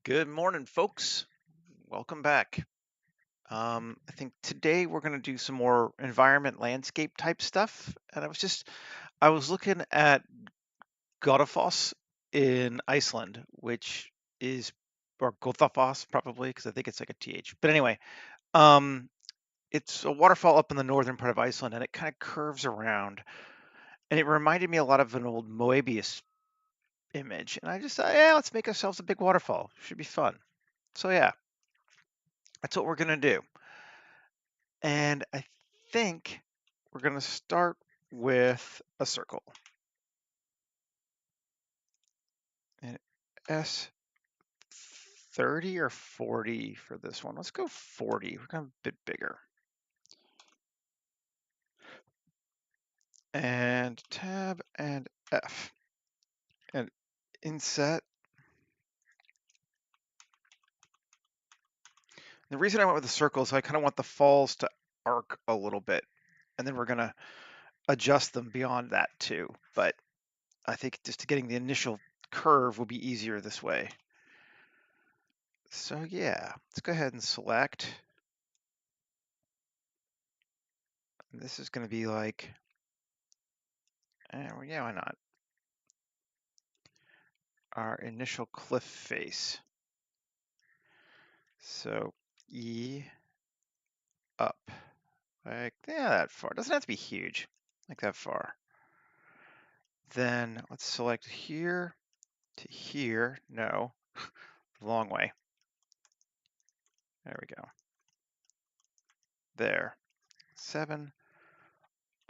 Good morning, folks. Welcome back. I think today we're going to do some more environment landscape type stuff. And I was looking at Godfalls in Iceland, which is, or Godfalls probably, because I think it's like a TH. But anyway, um, it's a waterfall up in the northern part of Iceland, and it kind of curves around. And it reminded me a lot of an old Moebius image. And I just thought, yeah, let's make ourselves a big waterfall. Should be fun. So yeah, that's what we're going to do. And I think we're going to start with a circle. And S30 or 40 for this one. Let's go 40. We're going a bit bigger. And tab and F. And inset. The reason I went with the circle is I kind of want the falls to arc a little bit. And then we're going to adjust them beyond that too. But I think just getting the initial curve will be easier this way. So yeah, let's go ahead and select. And this is going to be like, yeah, why not? Our initial cliff face. So E up, like, yeah, that far. Doesn't have to be huge, like that far. Then let's select here to here. No, long way. There we go. There. 7,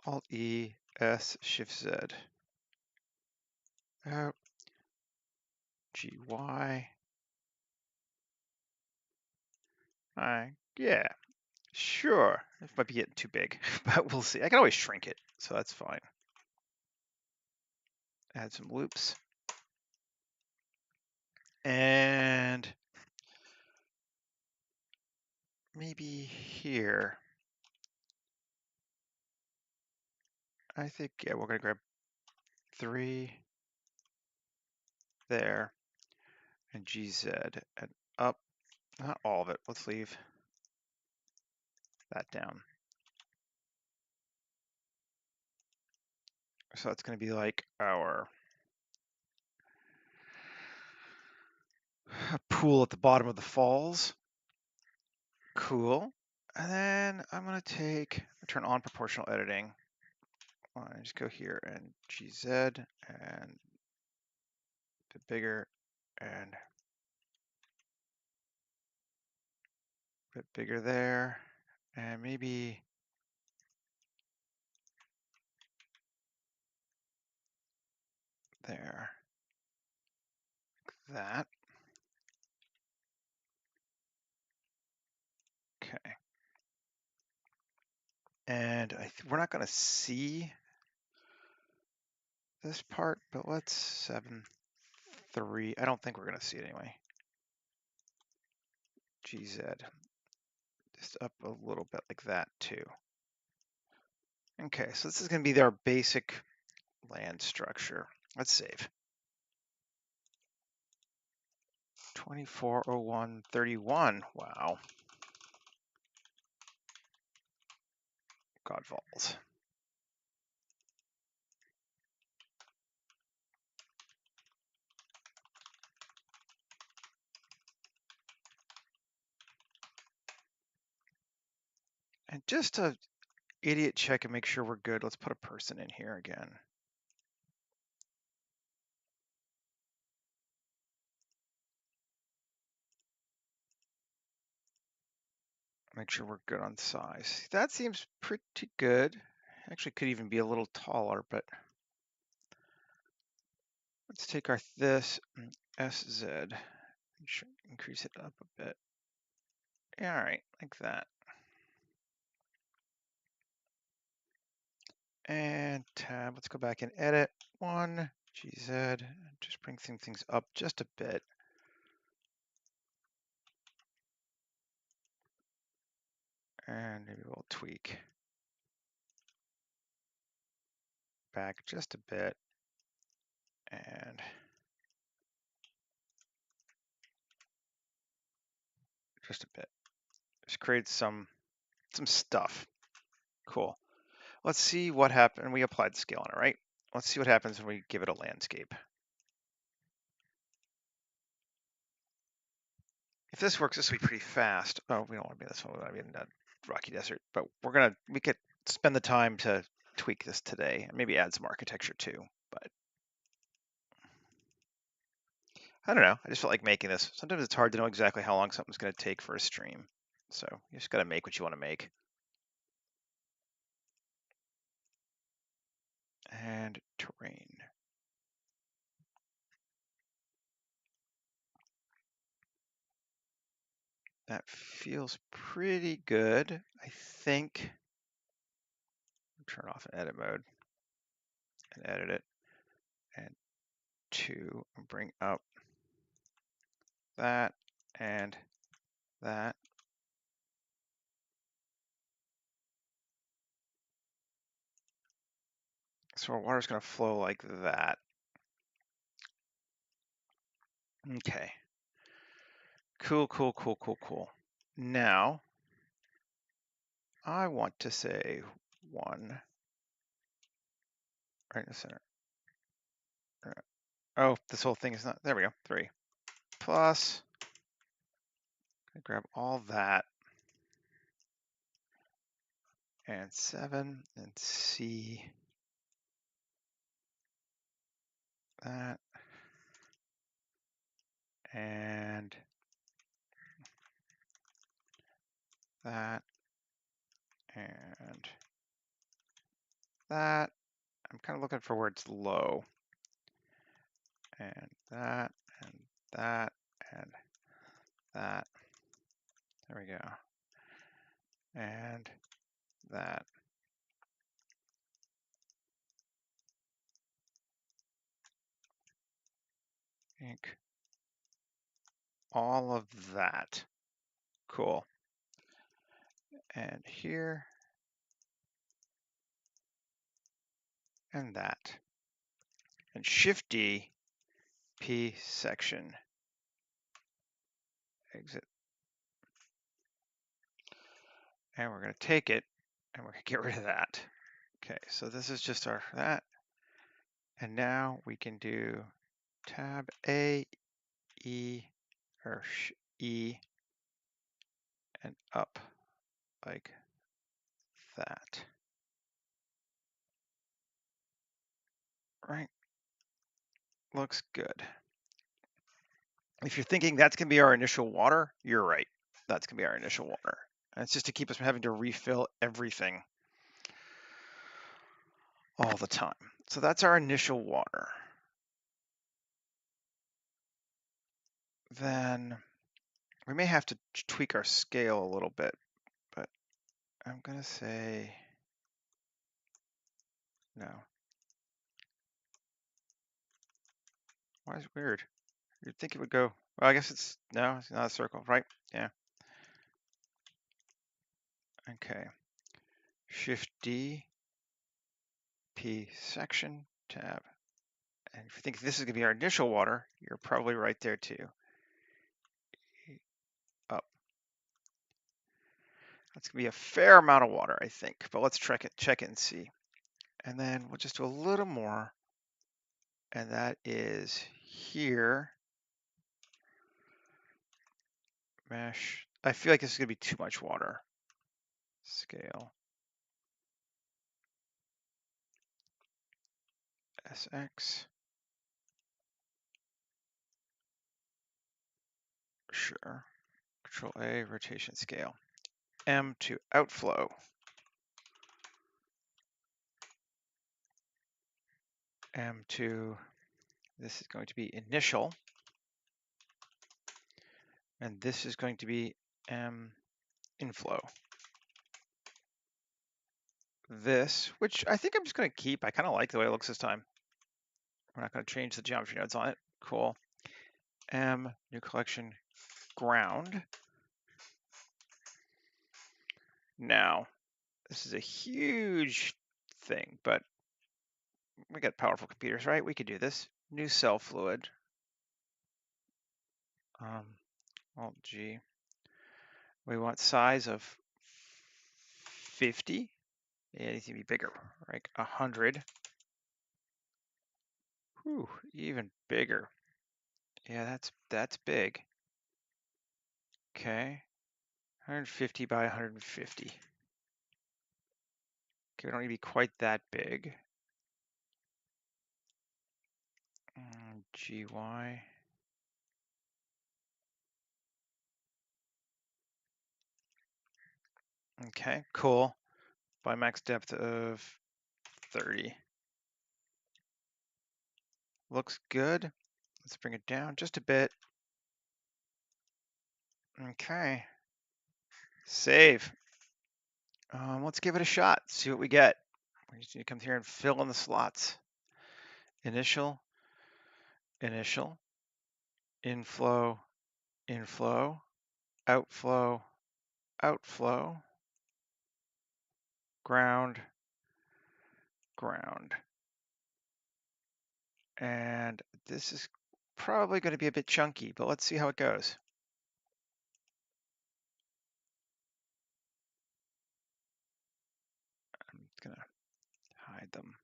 Alt E, S, Shift Z. Out. G, Y. Yeah, sure. It might be getting too big, but we'll see. I can always shrink it, so that's fine. Add some loops. And maybe here. I think, yeah, we're going to grab 3 there and GZ and up. Not all of it. Let's leave that down. So that's going to be like our pool at the bottom of the falls. Cool. And then I'm going to turn on proportional editing. I just go here and GZ and a bit bigger and a bit bigger there. And maybe there. Like that. Okay. And we're not going to see this part, but let's 7, 3. I don't think we're going to see it anyway. GZ. Just up a little bit like that too. Okay, so this is going to be our basic land structure. Let's save. 240131. Wow. Godfalls. And just to idiot check and make sure we're good, let's put a person in here again. Make sure we're good on size. That seems pretty good. Actually, could even be a little taller, but let's take our this SZ and increase it up a bit. Yeah, all right, like that. And tab, let's go back and edit 1, GZ, just bring things up just a bit. And maybe we'll tweak back just a bit. And just a bit. Just create some stuff. Cool. Let's see what happened. We applied the scale on it, right? Let's see what happens when we give it a landscape. If this works, this will be pretty fast. Oh, we don't want to be this one. We want to be in that rocky desert, but we could spend the time to tweak this today and maybe add some architecture too. But I don't know. I just felt like making this. Sometimes it's hard to know exactly how long something's going to take for a stream. So you just got to make what you want to make. And terrain. That feels pretty good. I think. Turn off in edit mode and edit it. And 2, and bring up that and that. So our water's going to flow like that. Okay. Cool, cool, cool, cool, cool. Now, I want to say 1 right in the center. Oh, this whole thing is not, there we go, 3. Plus, I grab all that, and 7, and C, that, and that, and that. I'm kind of looking for where it's low. And that, and that, and that. There we go. And that. Ink. All of that. Cool. And here. And that. And Shift D, P section. Exit. And we're going to take it and we're going to get rid of that. Okay, so this is just our that. And now we can do tab A, E, or E, and up like that. Right? Looks good. If you're thinking that's going to be our initial water, you're right. That's going to be our initial water. And it's just to keep us from having to refill everything all the time. So that's our initial water. Then we may have to tweak our scale a little bit, but I'm going to say no. Why is it weird? You'd think it would go, well, I guess it's, no, it's not a circle, right? Yeah. Okay. Shift D, P section, tab. And if you think this is going to be our initial water, you're probably right there too. Up. That's going to be a fair amount of water, I think, but let's check it and see. And then we'll just do a little more, and that is here. Mesh. I feel like this is going to be too much water. Scale. SX. Sure. Control A, rotation scale. M to outflow. M to, this is going to be initial. And this is going to be M inflow. This, which I think I'm just going to keep. I kind of like the way it looks this time. We're not going to change the geometry nodes on it. Cool. M, new collection, ground. Now, this is a huge thing, but we got powerful computers, right? We could do this. New cell fluid. Alt G. We want size of 50. Yeah, it needs to be bigger, like 100. Whew, even bigger. Yeah, that's big. Okay, 150 by 150. Okay, we don't need to be quite that big. GY. Okay, cool. By max depth of 30. Looks good. Let's bring it down just a bit. Okay. Save. Let's give it a shot. See what we get. We just need to come here and fill in the slots. Initial, initial, inflow, inflow, outflow, outflow, ground, ground. And this is probably going to be a bit chunky, but let's see how it goes. I'm going to hide them.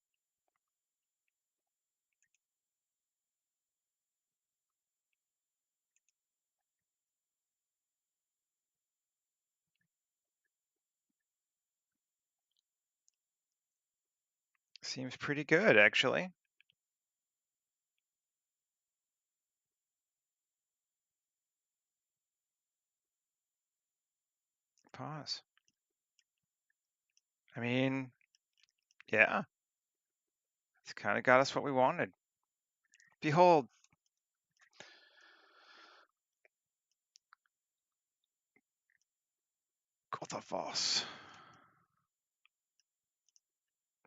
Seems pretty good, actually. Pause. I mean, yeah, it's kind of got us what we wanted. Behold. Godfalls.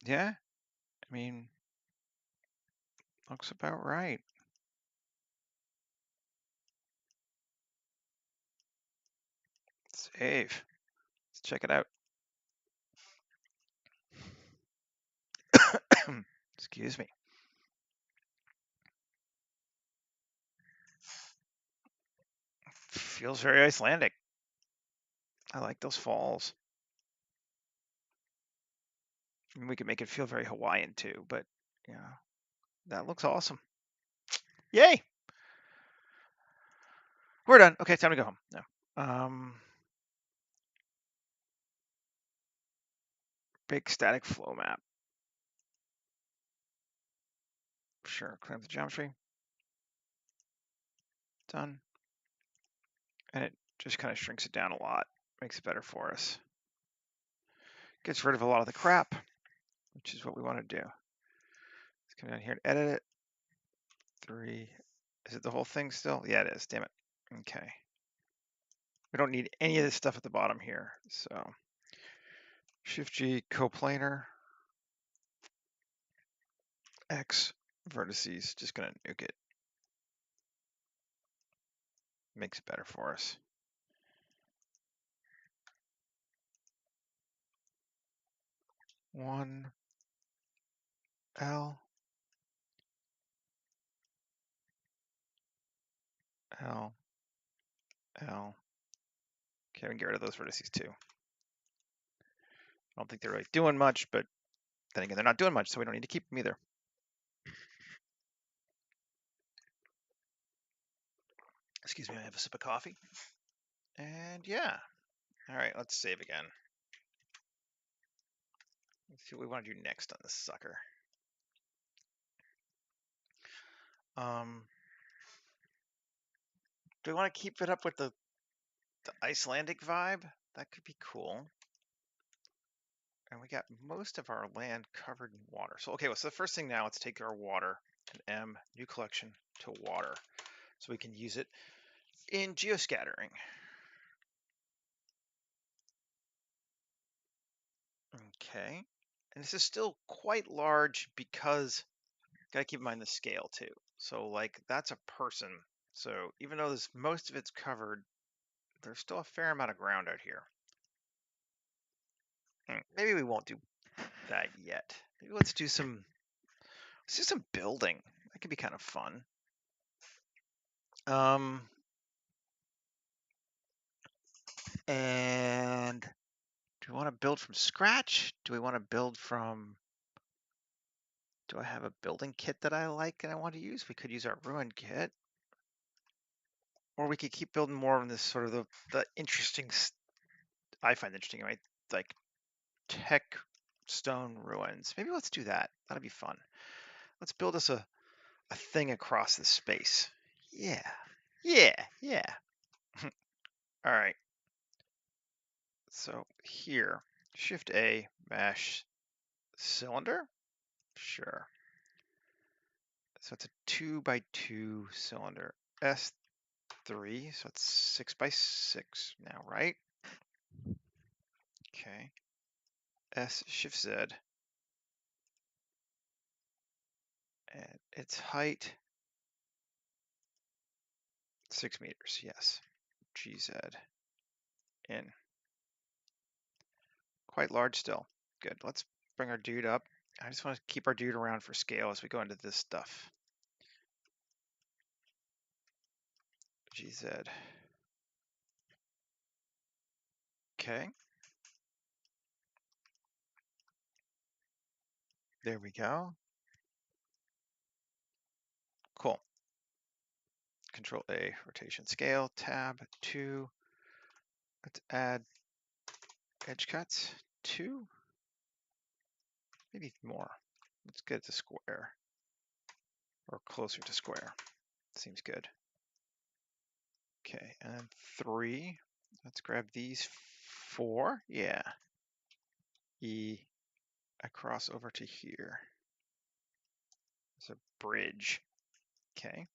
Yeah, I mean, looks about right. Save. Let's check it out. Excuse me. Feels very Icelandic. I like those falls. I mean, we could make it feel very Hawaiian too, but yeah, that looks awesome. Yay! We're done. Okay, time to go home. No. Big static flow map. Sure, clean up the geometry. Done. And it just kind of shrinks it down a lot. Makes it better for us. Gets rid of a lot of the crap, which is what we want to do. Let's come down here and edit it. 3. Is it the whole thing still? Yeah, it is. Damn it. Okay. We don't need any of this stuff at the bottom here. So Shift-G, coplanar, X, vertices. Just going to nuke it. Makes it better for us. One, L, L, L. Okay, we can get rid of those vertices too. I don't think they're really doing much, but then again, they're not doing much, so we don't need to keep them either. Excuse me, I have a sip of coffee. And yeah. All right, let's save again. Let's see what we want to do next on this sucker. Do we want to keep it up with the Icelandic vibe? That could be cool. And we got most of our land covered in water. So, okay, well, so the first thing now, let's take our water and M, new collection to water. So we can use it in geoscattering. Okay. And this is still quite large because, gotta keep in mind the scale too. So like that's a person. So even though this most of it's covered, there's still a fair amount of ground out here. Maybe we won't do that yet. Maybe let's do some building. That could be kind of fun. And do we want to build from scratch? Do we want to build from, do I have a building kit that I like and I want to use? We could use our ruin kit. Or we could keep building more on this sort of the interesting, I find interesting, right? Like tech stone ruins. Maybe let's do that. That'll be fun. Let's build us a thing across the space. Yeah. Yeah. Yeah. All right. So here, Shift A, mash cylinder. Sure. So it's a 2x2 cylinder. S3, so it's 6x6 now, right? Okay. S Shift Z. And its height, 6 meters, yes. GZ in. Quite large still. Good. Let's bring our dude up. I just want to keep our dude around for scale as we go into this stuff. GZ. Okay. There we go. Cool. Control A, rotation scale, tab 2. Let's add edge cuts 2, maybe more. Let's get it to square or closer to square. Seems good. Okay, and then 3. Let's grab these 4. Yeah. E across over to here. It's a bridge. Okay.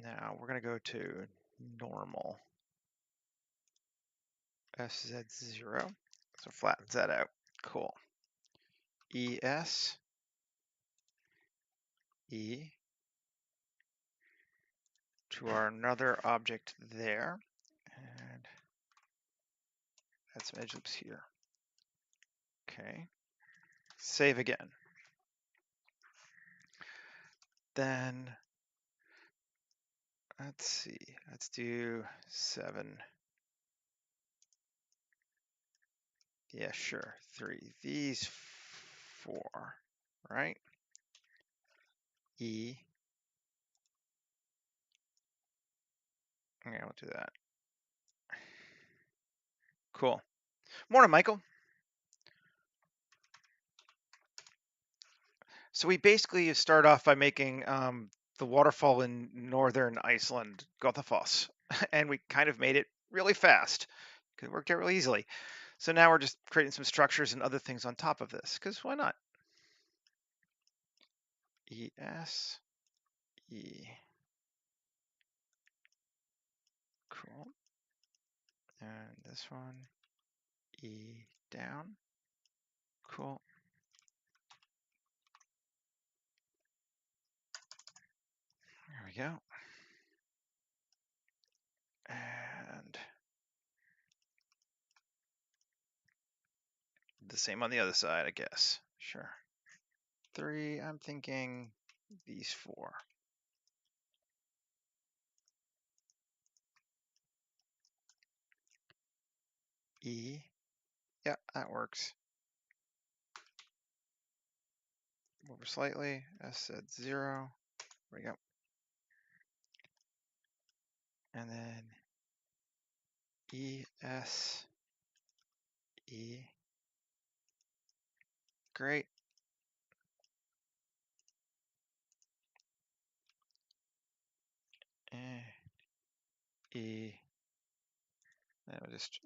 Now we're going to go to normal. SZ0. So flattens that out. Cool. ES. E. To our another object there. And add some edge loops here. Okay. Save again. Then let's see. Let's do 7. Yeah, sure. 3. These 4, right? E. Okay, we'll do that. Cool. Morning, Michael. So we basically start off by making the waterfall in northern Iceland, Godfalls, and we kind of made it really fast because it worked out really easily. So now we're just creating some structures and other things on top of this, because why not? ES, E. Cool. And this one, E down. Cool. There we go. And the same on the other side, I guess. Sure. 3, I'm thinking these 4. E. Yeah, that works. Over slightly. S at 0. There we go. And then E, S, E. Great. E. And we'll just,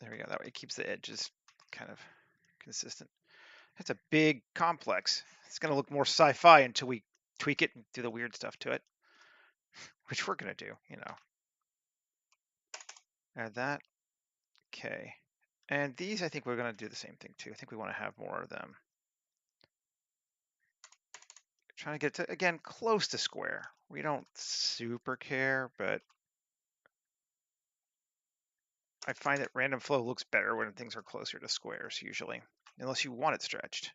there we go. That way it keeps the edges kind of consistent. That's a big complex. It's going to look more sci-fi until we tweak it and do the weird stuff to it, which we're going to do, you know. Add that. Okay. And these, I think we're going to do the same thing too. I think we want to have more of them. Trying to get to, again, close to square. We don't super care, but I find that random flow looks better when things are closer to squares usually, unless you want it stretched.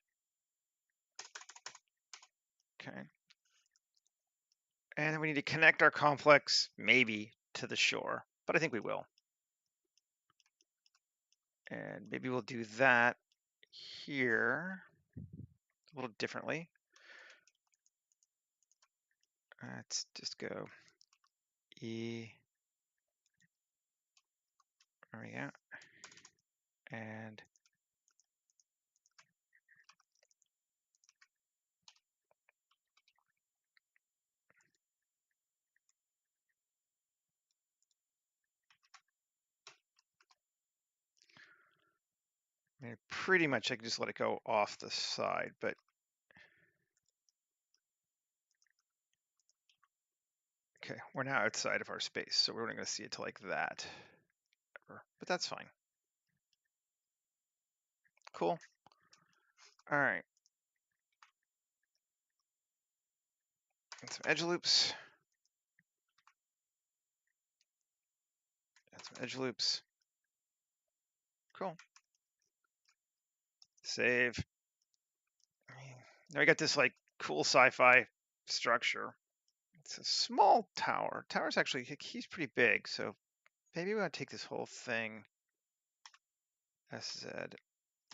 Okay. And then we need to connect our complex, maybe, to the shore, but I think we will. And maybe we'll do that here a little differently. Let's just go E. There we go. And I mean, pretty much I can just let it go off the side, but okay, we're now outside of our space, so we're only going to see it to like that. But that's fine. Cool. All right. And some edge loops. And some edge loops. Cool. Save. Now we got this like cool sci-fi structure. It's a small tower. Tower's actually, he's pretty big, so maybe we want to take this whole thing. SZ.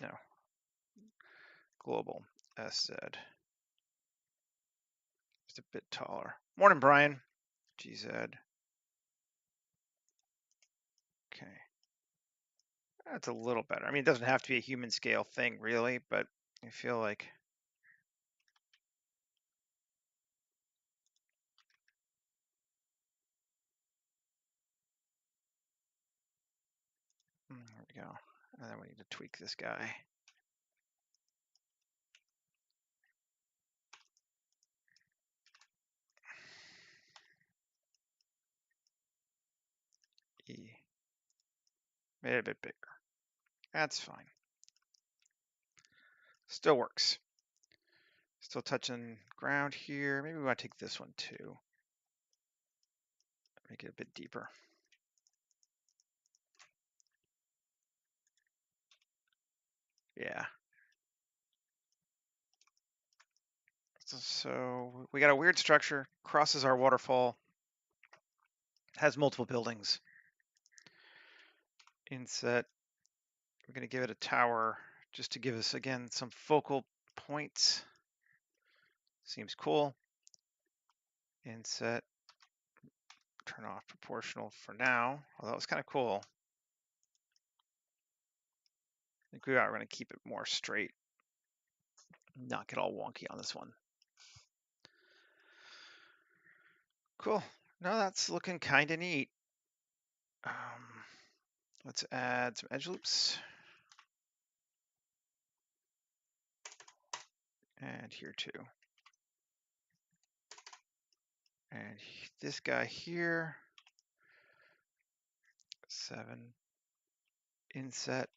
No. Global. SZ. Just a bit taller. Morning, Brian. GZ. Okay. That's a little better. I mean, it doesn't have to be a human scale thing, really, but I feel like there we go. And then we need to tweak this guy. E. Made it a bit bigger. That's fine. Still works. Still touching ground here. Maybe we want to take this one too. Make it a bit deeper. Yeah. So we got a weird structure, crosses our waterfall, has multiple buildings. Inset, we're going to give it a tower just to give us, again, some focal points. Seems cool. Inset, turn off proportional for now, although it's kind of cool. I think we are going to keep it more straight, not get all wonky on this one. Cool. No, that's looking kind of neat. Let's add some edge loops. And here too. And this guy here, 7, inset,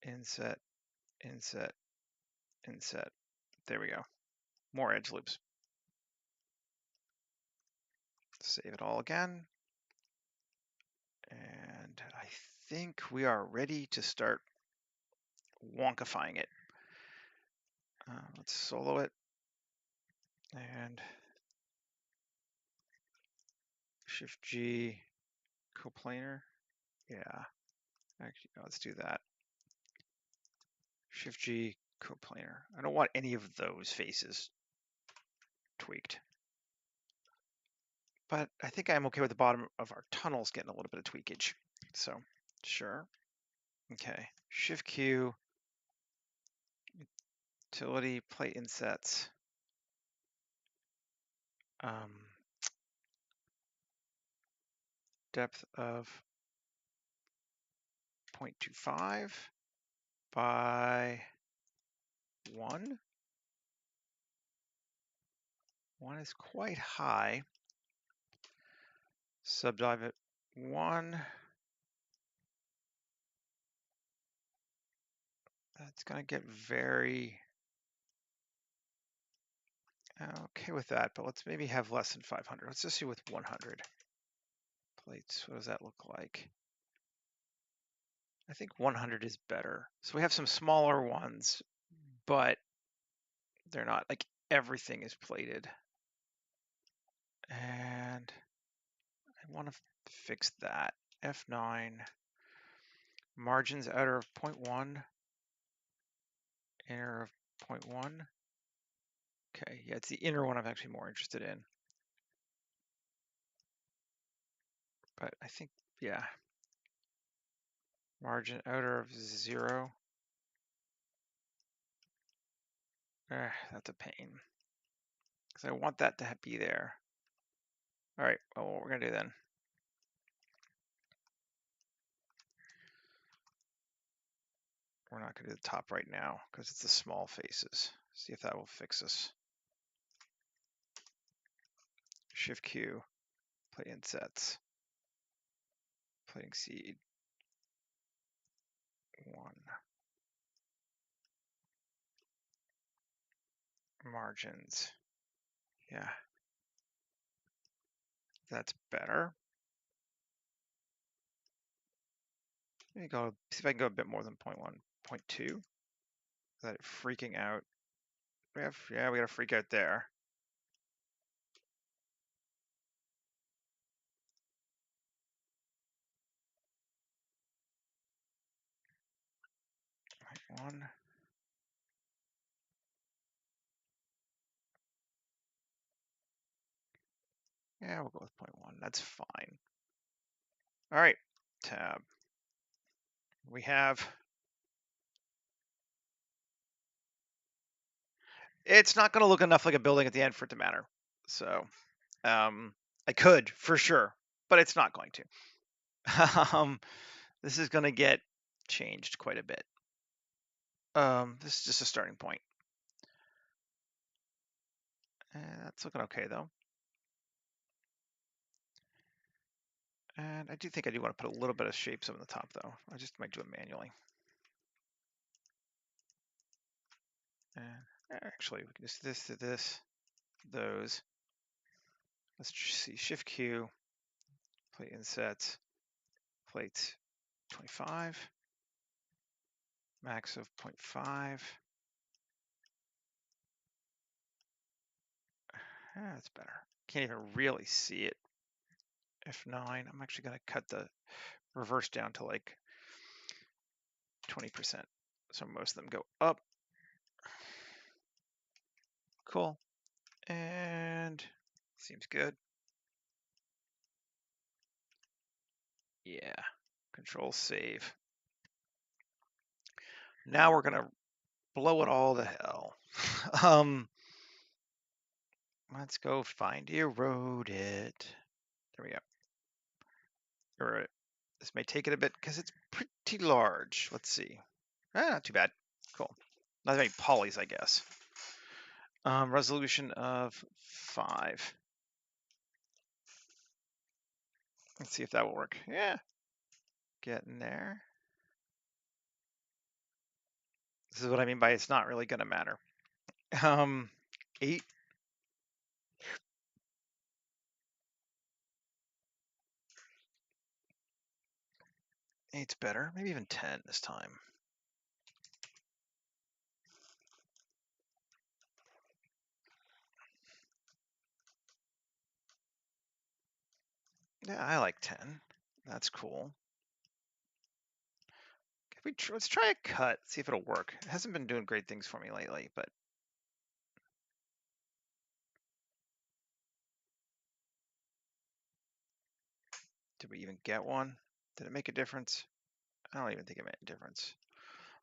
inset, inset, inset. There we go. More edge loops. Save it all again. And I think we are ready to start wonkifying it. Let's solo it. And Shift G, coplanar. Yeah, actually, no, let's do that. Shift G, coplanar. I don't want any of those faces tweaked. But I think I'm okay with the bottom of our tunnels getting a little bit of tweakage. So, sure. Okay, Shift Q, utility, plate insets. Depth of 0.25 by 1. 1 is quite high. Subdive it 1. That's going to get very okay with that, but let's maybe have less than 500. Let's just see with 100 plates. What does that look like? I think 100 is better. So we have some smaller ones, but they're not like everything is plated. And I want to fix that. F9, margins outer of 0.1, inner of 0.1. Okay, yeah, it's the inner one I'm actually more interested in. But I think, yeah, margin outer of 0. That's a pain. Because I want that to be there. All right, well, what we're going to do then. We're not going to do the top right now because it's the small faces. See if that will fix us. Shift Q, plate insets, plating seed, 1. Margins. Yeah, that's better. Let me go see if I can go a bit more than 0.1, 0.2. Is that freaking out? Yeah, we got to freak out there. One. Yeah, we'll go with 0.1. That's fine. All right, tab. We have. It's not going to look enough like a building at the end for it to matter. So I could for sure, but it's not going to. This is going to get changed quite a bit. This is just a starting point. That's looking okay though. And I do think I do want to put a little bit of shapes on the top though. I just might do it manually. Actually, we can just this to this, those. Let's see, Shift Q, plate insets, plate 25, max of 0.5. That's better. Can't even really see it. F9, I'm actually going to cut the reverse down to like 20%. So most of them go up. Cool. And seems good. Yeah. Control save. Now we're gonna blow it all to hell. Let's go find erode it. There we go. Erode it. This may take it a bit because it's pretty large. Let's see. Not too bad. Cool. Not that many polys, I guess. Resolution of 5. Let's see if that will work. Yeah. Getting there. This is what I mean by it's not really going to matter. 8. 8's better. Maybe even 10 this time. Yeah, I like 10. That's cool. Let's try a cut, see if it'll work. It hasn't been doing great things for me lately, but did we even get one? Did it make a difference? I don't even think it made a difference.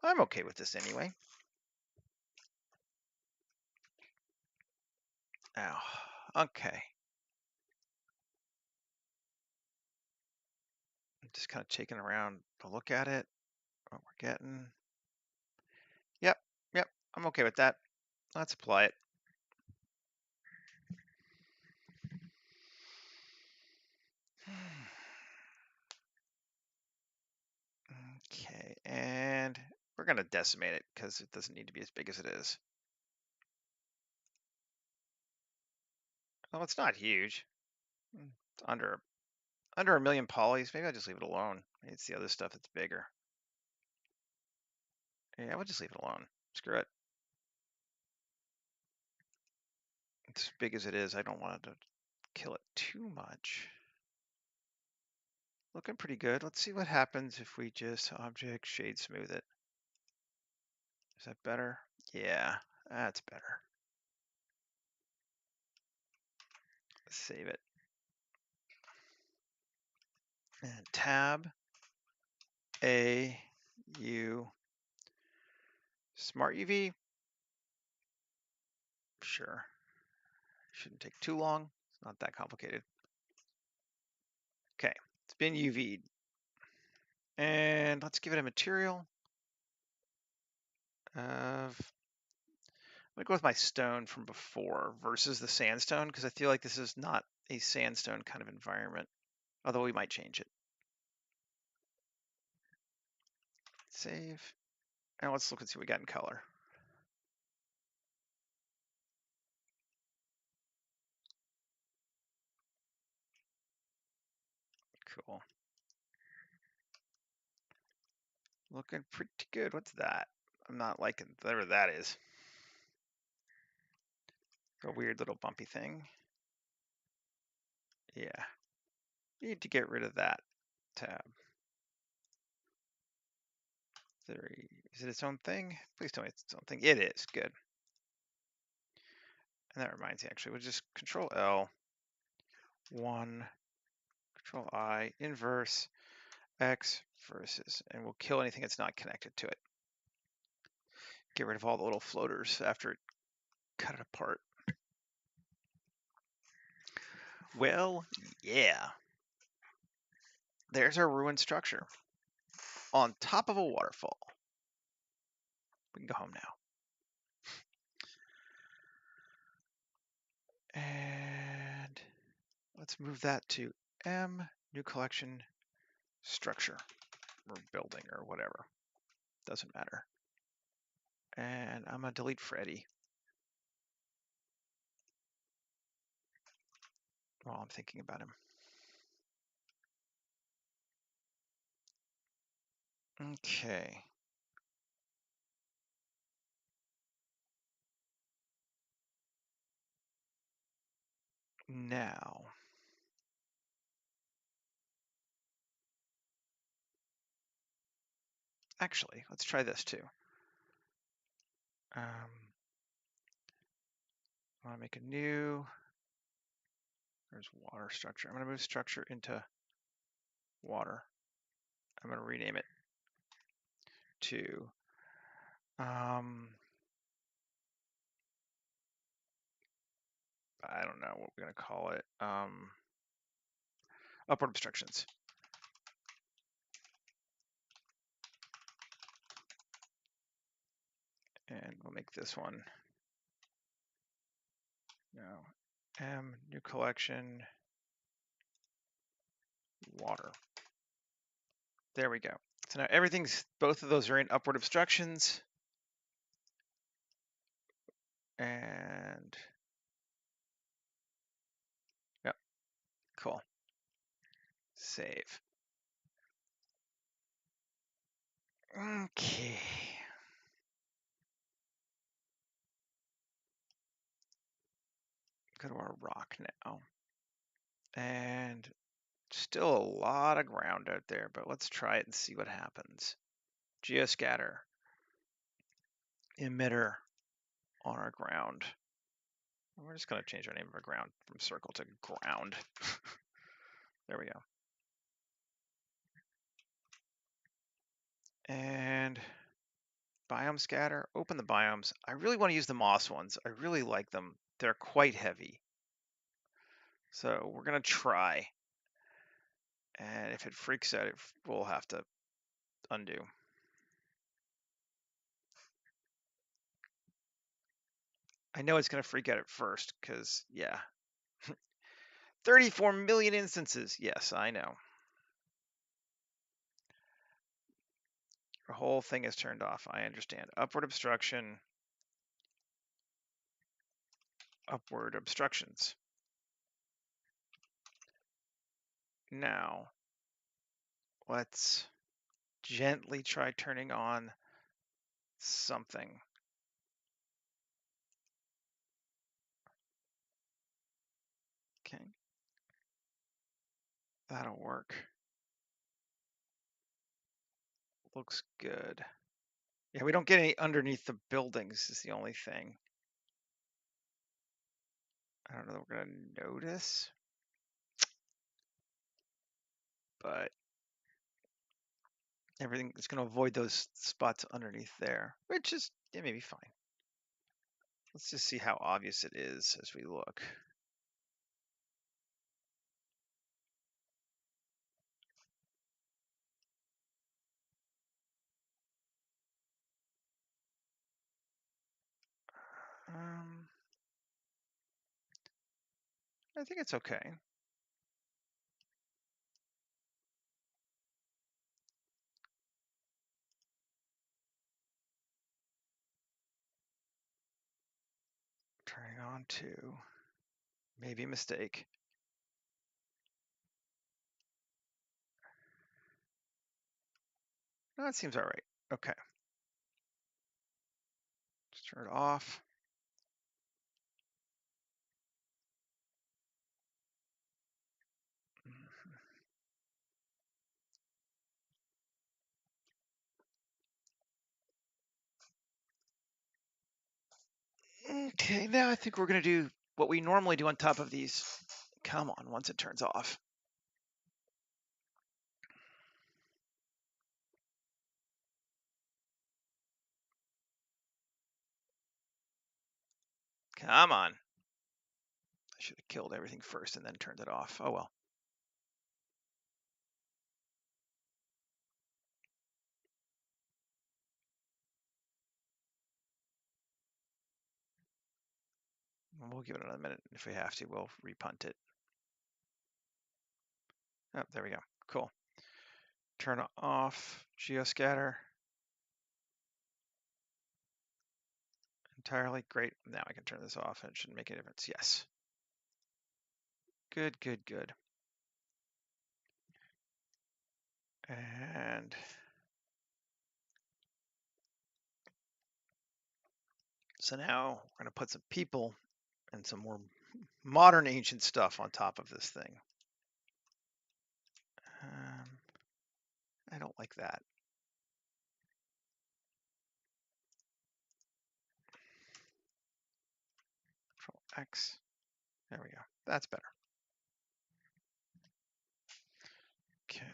I'm okay with this anyway. Ow. Okay. I'm just kind of taking around to look at it, what we're getting. Yep, I'm okay with that. Let's apply it. Okay, and we're gonna decimate it because it doesn't need to be as big as it is. Well, it's not huge. It's under a million polys. Maybe I'll just leave it alone. Maybe it's the other stuff that's bigger. Yeah, we'll just leave it alone. Screw it. As big as it is, I don't want it to kill it too much. Looking pretty good. Let's see what happens if we just object shade smooth it. Is that better? Yeah, that's better. Save it. And tab A U Smart UV. Sure. Shouldn't take too long. It's not that complicated. Okay, it's been UV'd. And let's give it a material of, I'm gonna go with my stone from before versus the sandstone, because I feel like this is not a sandstone kind of environment, although we might change it. Save. And let's look and see what we got in color. Cool. Looking pretty good. What's that? I'm not liking whatever that is. A weird little bumpy thing. Yeah. Need to get rid of that tab. Is it its own thing? Please tell me it's its own thing. It is. Good. And that reminds me, actually, we'll just Control L, 1, Control I, inverse, X versus, and we'll kill anything that's not connected to it. Get rid of all the little floaters after it cut it apart. Well, yeah. There's our ruined structure on top of a waterfall. We can go home now. And let's move that to M, new collection, structure, or building, or whatever. Doesn't matter. And I'm gonna delete Freddy while I'm thinking about him. Okay. Now, actually, let's try this too. I want to make a new, there's water structure. I'm going to move structure into water. I'm going to rename it to, I don't know what we're going to call it. Upward obstructions. And we'll make this one, M, new collection, water. There we go. So now both of those are in upward obstructions. And, yep, cool. Save. Okay. Go to our rock now. And still a lot of ground out there, but let's try it and see what happens. Geoscatter. Emitter on our ground. We're just going to change our name of our ground from circle to ground. There we go. And biome scatter, open the biomes. I really want to use the moss ones. I really like them. They're quite heavy. So we're going to try. And if it freaks out, we'll have to undo. I know it's going to freak out at first because, yeah. 34 million instances. Yes, I know. The whole thing is turned off. I understand. Upward obstruction. Upward obstructions. Now, let's gently try turning on something. Okay. That'll work. looks good. Yeah, we don't get any underneath the buildings is the only thing. I don't know that we're gonna notice, but everything is gonna avoid those spots underneath there, which is maybe fine. Let's just see how obvious it is as we look. I think it's okay. Turning on to maybe a mistake. No, that seems all right. Okay. Just turn it off. Okay, now I think we're gonna do what we normally do on top of these. Come on, once it turns off. Come on. I should have killed everything first and then turned it off. Oh well. We'll give it another minute. If we have to, we'll repunt it. Oh, there we go. Cool. Turn off geoscatter entirely. Great. Now I can turn this off and it shouldn't make a difference. Yes. Good, good, good. And so now we're going to put some people and some more modern ancient stuff on top of this thing. I don't like that. Control X. There we go. That's better. Okay.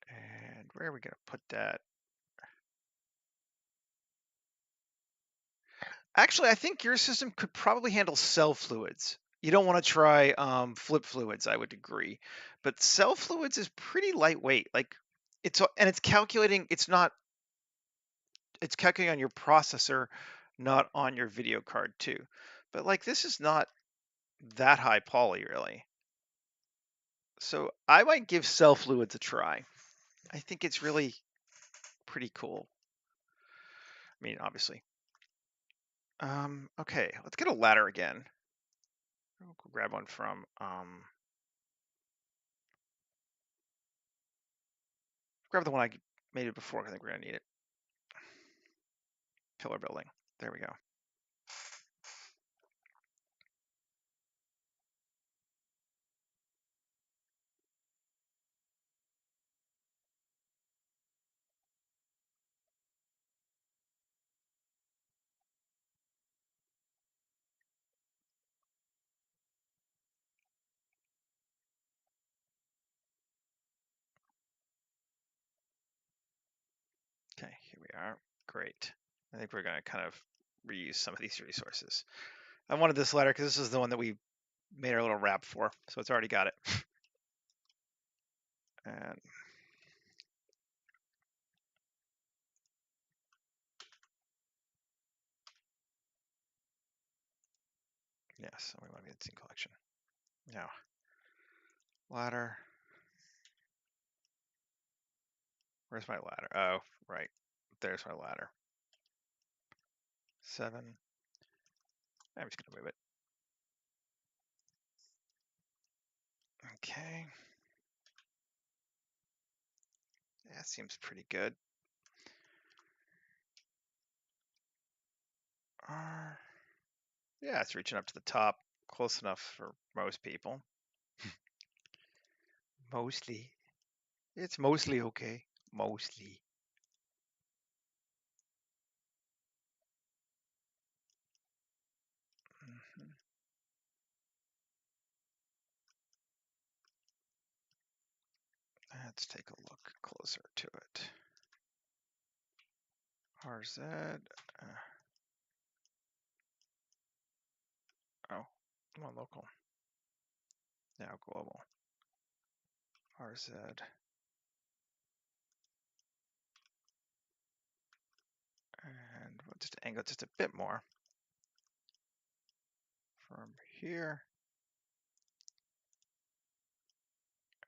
And where are we going to put that? Actually, I think your system could probably handle cell fluids. You don't want to try flip fluids, I would agree. But cell fluids is pretty lightweight. Like and it's calculating, it's calculating on your processor, not on your video card too. But like this is not that high poly really. So I might give cell fluids a try. I think it's really pretty cool. I mean, obviously. Okay, let's get a ladder again. I'll go grab one from grab the one I made it before. I think we're gonna need it. Pillar building. There we go. Okay, here we are. Great. I think we're gonna kind of reuse some of these resources. I wanted this ladder because this is the one that we made our little wrap for, so it's already got it. And yes, we want to get the scene collection. Now, ladder. Where's my ladder? Oh, right. There's my ladder. 7. I'm just gonna move it. Okay. Yeah, seems pretty good. Yeah, it's reaching up to the top, close enough for most people. Mostly. It's mostly okay. Mostly. Mhm. Let's take a look closer to it. RZ. Oh, one local. Now global. RZ. And we'll just angle it just a bit more from here.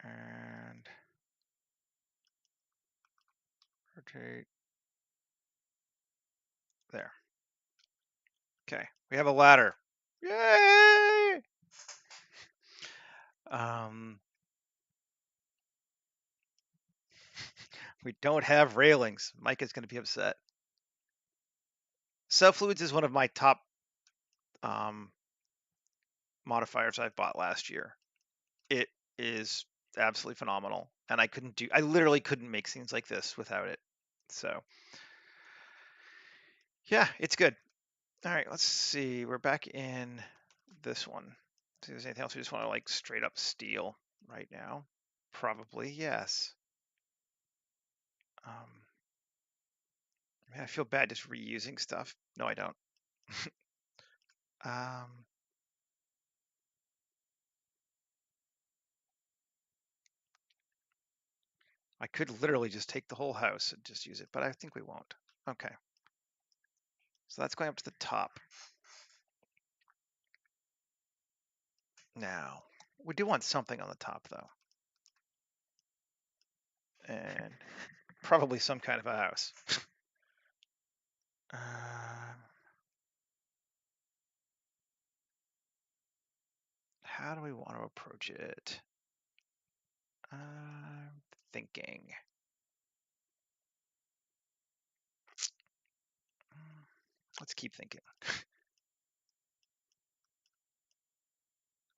And rotate there. Okay, we have a ladder. Yay! We don't have railings. Mike is going to be upset. Subfluids is one of my top modifiers I've bought last year. It is absolutely phenomenal, and I literally couldn't make scenes like this without it. So yeah, it's good. All right, let's see. We're back in this one. See if there's anything else we just want to like straight up steal right now. Probably yes. Man, I feel bad just reusing stuff. No, I don't. um, I could literally just take the whole house and just use it, but I think we won't. Okay. So that's going up to the top. Now, we do want something on the top though. And probably some kind of a house. How do we want to approach it? I'm thinking. Let's keep thinking.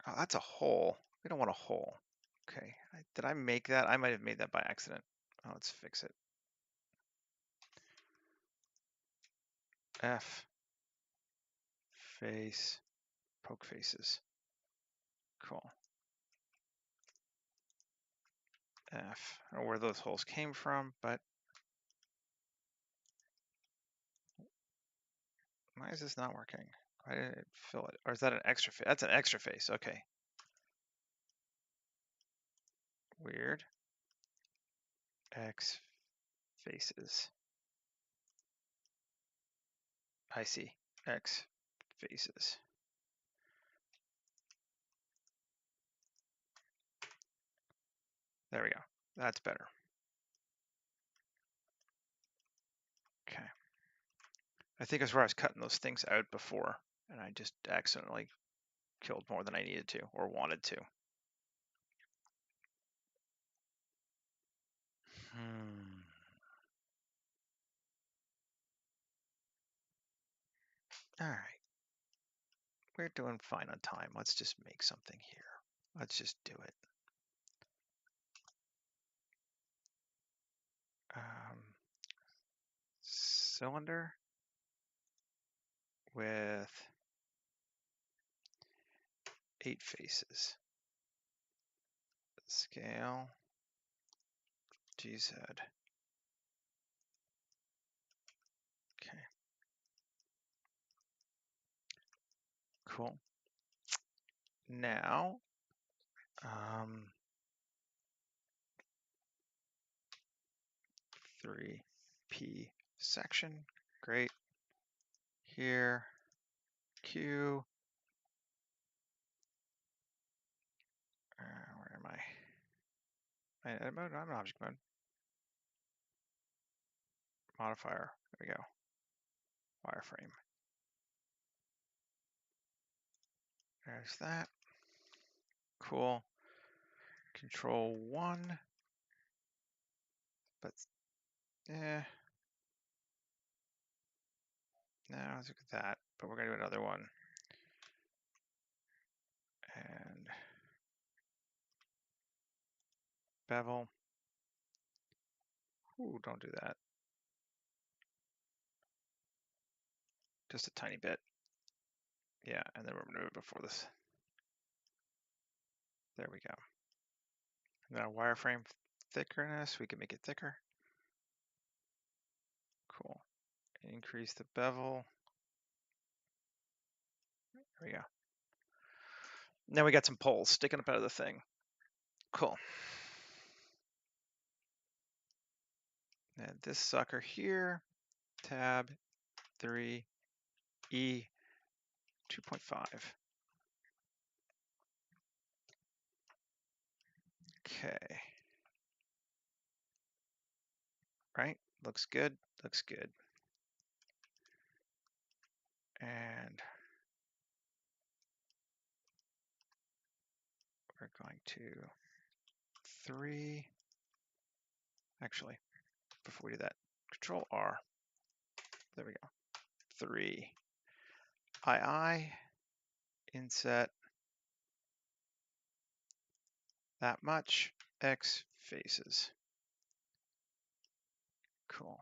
Oh, that's a hole. We don't want a hole. Okay. Did I make that? I might have made that by accident. Oh, let's fix it. F. Face. Poke faces. Cool. F. I don't know where those holes came from, but why is this not working? Why did it fill it? Or is that an extra face? That's an extra face. Okay. Weird. X faces. I see. X faces. There we go. That's better. Okay. I think that's where I was cutting those things out before, and I just accidentally killed more than I needed to or wanted to. All right. We're doing fine on time. Let's just make something here. Let's just do it. Cylinder with 8 faces. Scale GZ. Okay. Cool. Now, 3P section. Great. Here, Q. Where am I? Edit mode? I'm in object mode. Modifier. There we go. Wireframe. There's that. Cool. Control 1. But, yeah. Now let's look at that. But we're going to do another one. And bevel. Ooh, don't do that. Just a tiny bit. Yeah, and then we're going to move it before this. There we go. Now wireframe thickness, we can make it thicker. Cool. Increase the bevel. There we go. Now we got some poles sticking up out of the thing. Cool. And this sucker here, tab 3, E 2.5. Okay. Right? Looks good. Looks good. And we're going to 3. Actually, before we do that, Control R. There we go. 3. II. Inset. That much. X faces. Cool.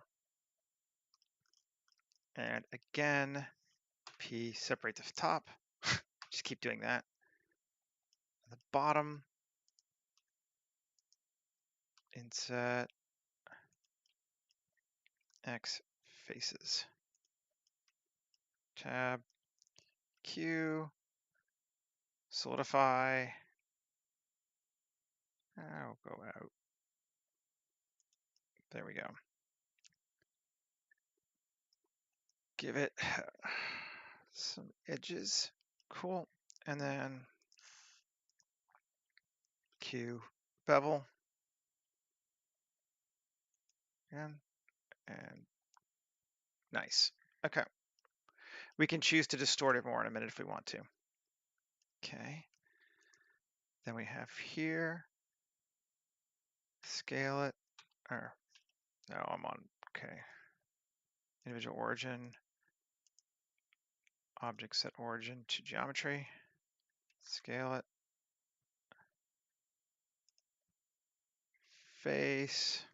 And again, P, separate the top. Just keep doing that. The bottom, inset X faces. Tab, Q, solidify. I'll go out. There we go. Give it some edges. Cool. And then Q, bevel. And nice. Okay. We can choose to distort it more in a minute if we want to. Okay. Then we have here, scale it, or no, I'm on, okay. Individual origin, object set origin to geometry, scale it, face,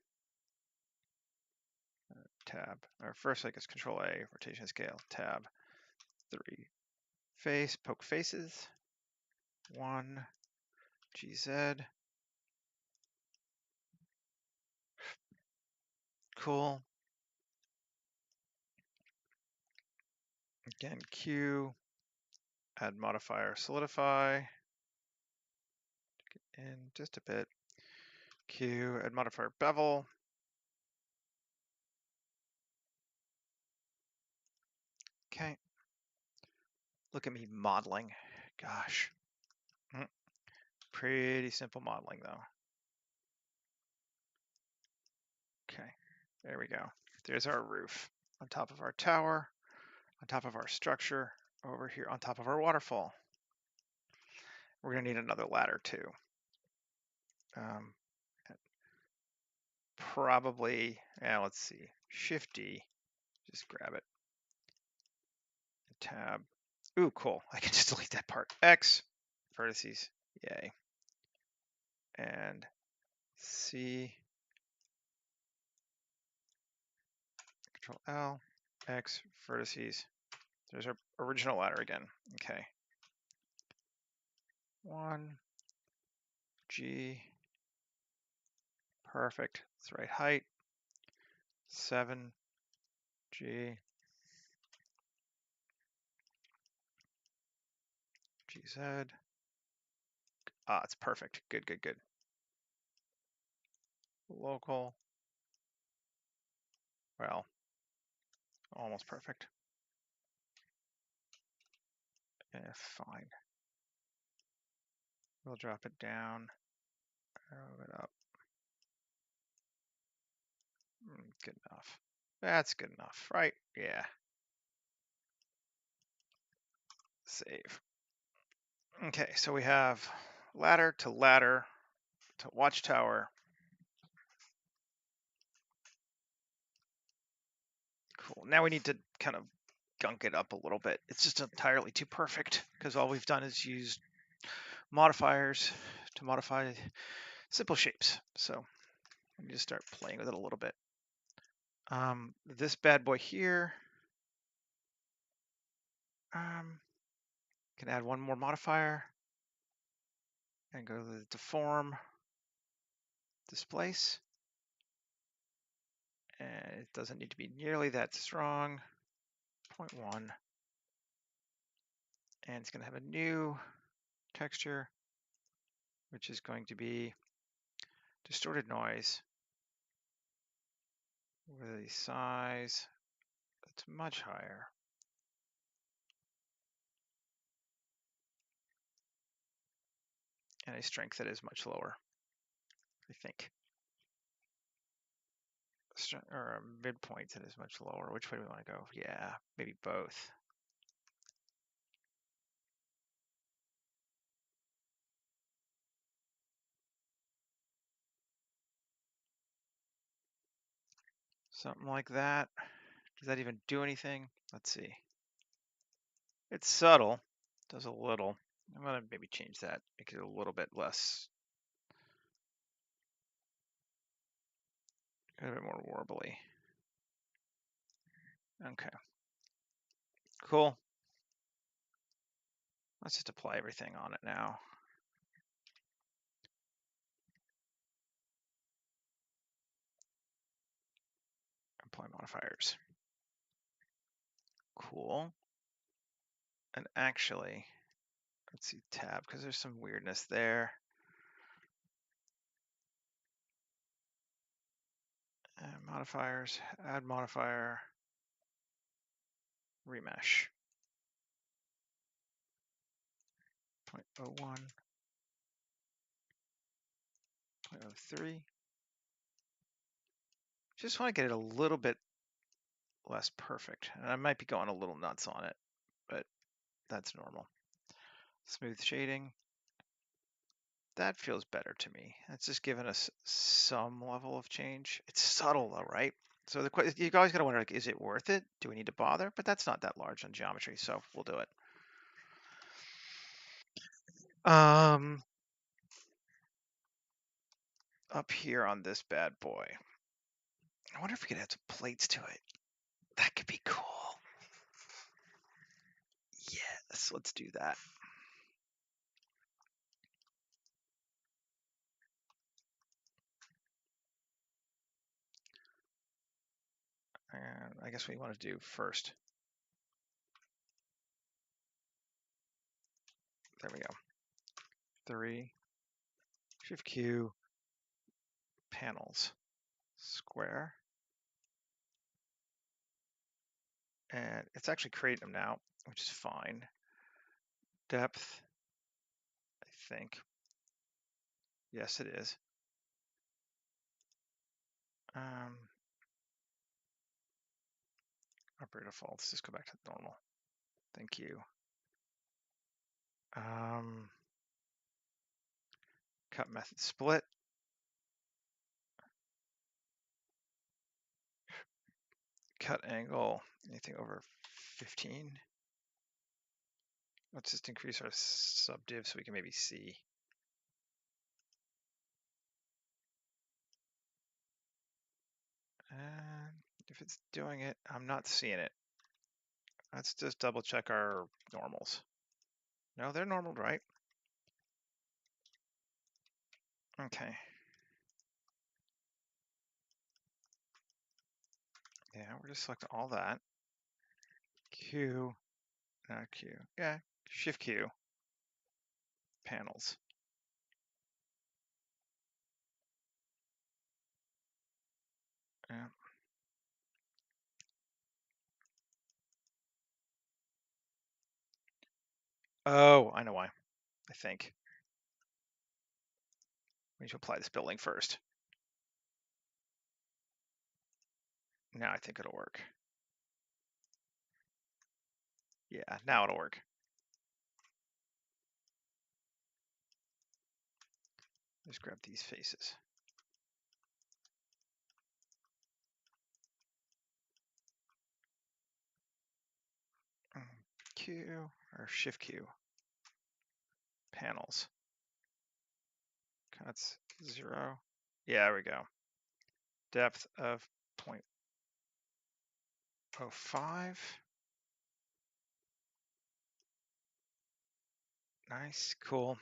tab, or first I guess Control A, rotation scale, tab, 3, face, poke faces, 1, GZ, cool. Again, Q, add modifier, solidify, in just a bit. Q, add modifier, bevel. Okay. Look at me modeling. Gosh. Pretty simple modeling though. Okay, there we go. There's our roof on top of our tower, on top of our structure, over here on top of our waterfall. We're gonna need another ladder too. Probably, yeah, let's see, Shift D, just grab it. Tab, ooh, cool, I can just delete that part. X, vertices, yay. And C, Control L, X, vertices. There's our original ladder again, okay. 1, G, perfect, it's the right height. 7, G, GZ. Ah, it's perfect. Good, good, good. Local. Well, almost perfect. Yeah, fine. We'll drop it down, arrow it up. Good enough. That's good enough, right? Yeah. Save. Okay, so we have ladder to watchtower. Cool. Now we need to kind of gunk it up a little bit. It's just entirely too perfect because all we've done is used modifiers to modify simple shapes. So let me just start playing with it a little bit. This bad boy here, can add one more modifier and go to the deform, displace. And it doesn't need to be nearly that strong, 0.1. And it's gonna have a new texture, which is going to be distorted noise with a size that's much higher. And a strength that is much lower, I think. Or a midpoint that is much lower. Which way do we want to go? Yeah, maybe both. Something like that. Does that even do anything? Let's see. It's subtle. Does a little. I'm gonna maybe change that. Make it a little bit less. A bit more warbly. Okay. Cool. Let's just apply everything on it now. Apply modifiers. Cool. And actually, let's see tab, because there's some weirdness there. Modifiers, add modifier, remesh. 0.01, 0.03. Just want to get it a little bit less perfect. And I might be going a little nuts on it, but that's normal. Smooth shading. That feels better to me. That's just giving us some level of change. It's subtle though, right? So you always got to wonder, like, is it worth it? Do we need to bother? But that's not that large on geometry, so we'll do it. Up here on this bad boy, I wonder if we could add some plates to it. That could be cool. Yes, let's do that. And I guess we want to do first. There we go. 3, Shift Q, panels, square. And it's actually creating them now, which is fine. Depth, I think. Yes, it is. Operator default. Let's just go back to normal. Thank you. Cut method split. Cut angle, anything over 15. Let's just increase our subdiv so we can maybe see. And if it's doing it, I'm not seeing it. Let's just double check our normals. No, they're normal, right? Okay. Yeah, we're just selecting all that. Q, not Q. Yeah, Shift Q. Panels. Yeah. Oh, I know why. I think. We need to apply this building first. Now I think it'll work. Yeah, now it'll work. Just grab these faces. Q or Shift Q. Panels. Cuts 0. Yeah, there we go. Depth of 0.1. 0.05. Nice, cool.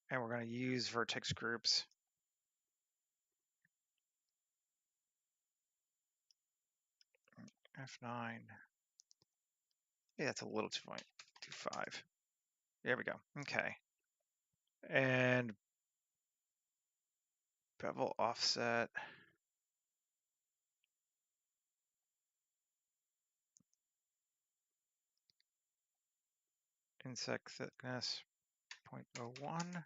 And we're going to use vertex groups. F9. Yeah, that's a little 2.25. There we go. Okay. And bevel offset. Insect thickness 0.01.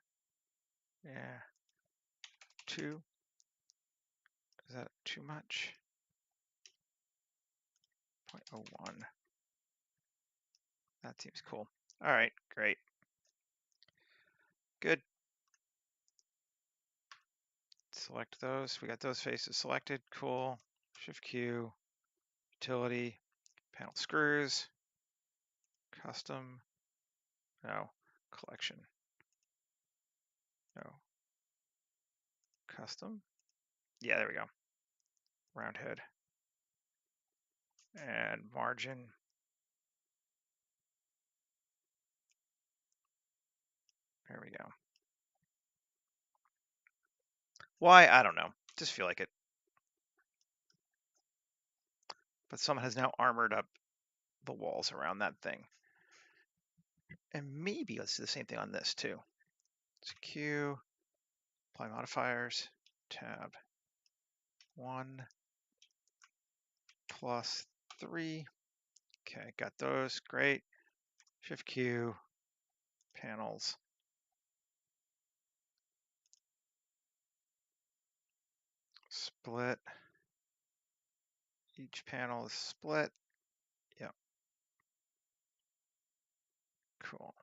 Yeah. 2. Is that too much? 0.01. That seems cool. All right, great. Good. Select those. We got those faces selected. Cool. Shift Q. Utility. Panel screws. Custom. No. Collection. No. Custom. Yeah, there we go. Round head. And margin. There we go. Why? I don't know. Just feel like it. But someone has now armored up the walls around that thing. And maybe let's do the same thing on this too. So Q, apply modifiers, tab 1 plus 3. Okay, got those. Great. Shift Q, panels. Split. Each panel is split. Yep. Cool.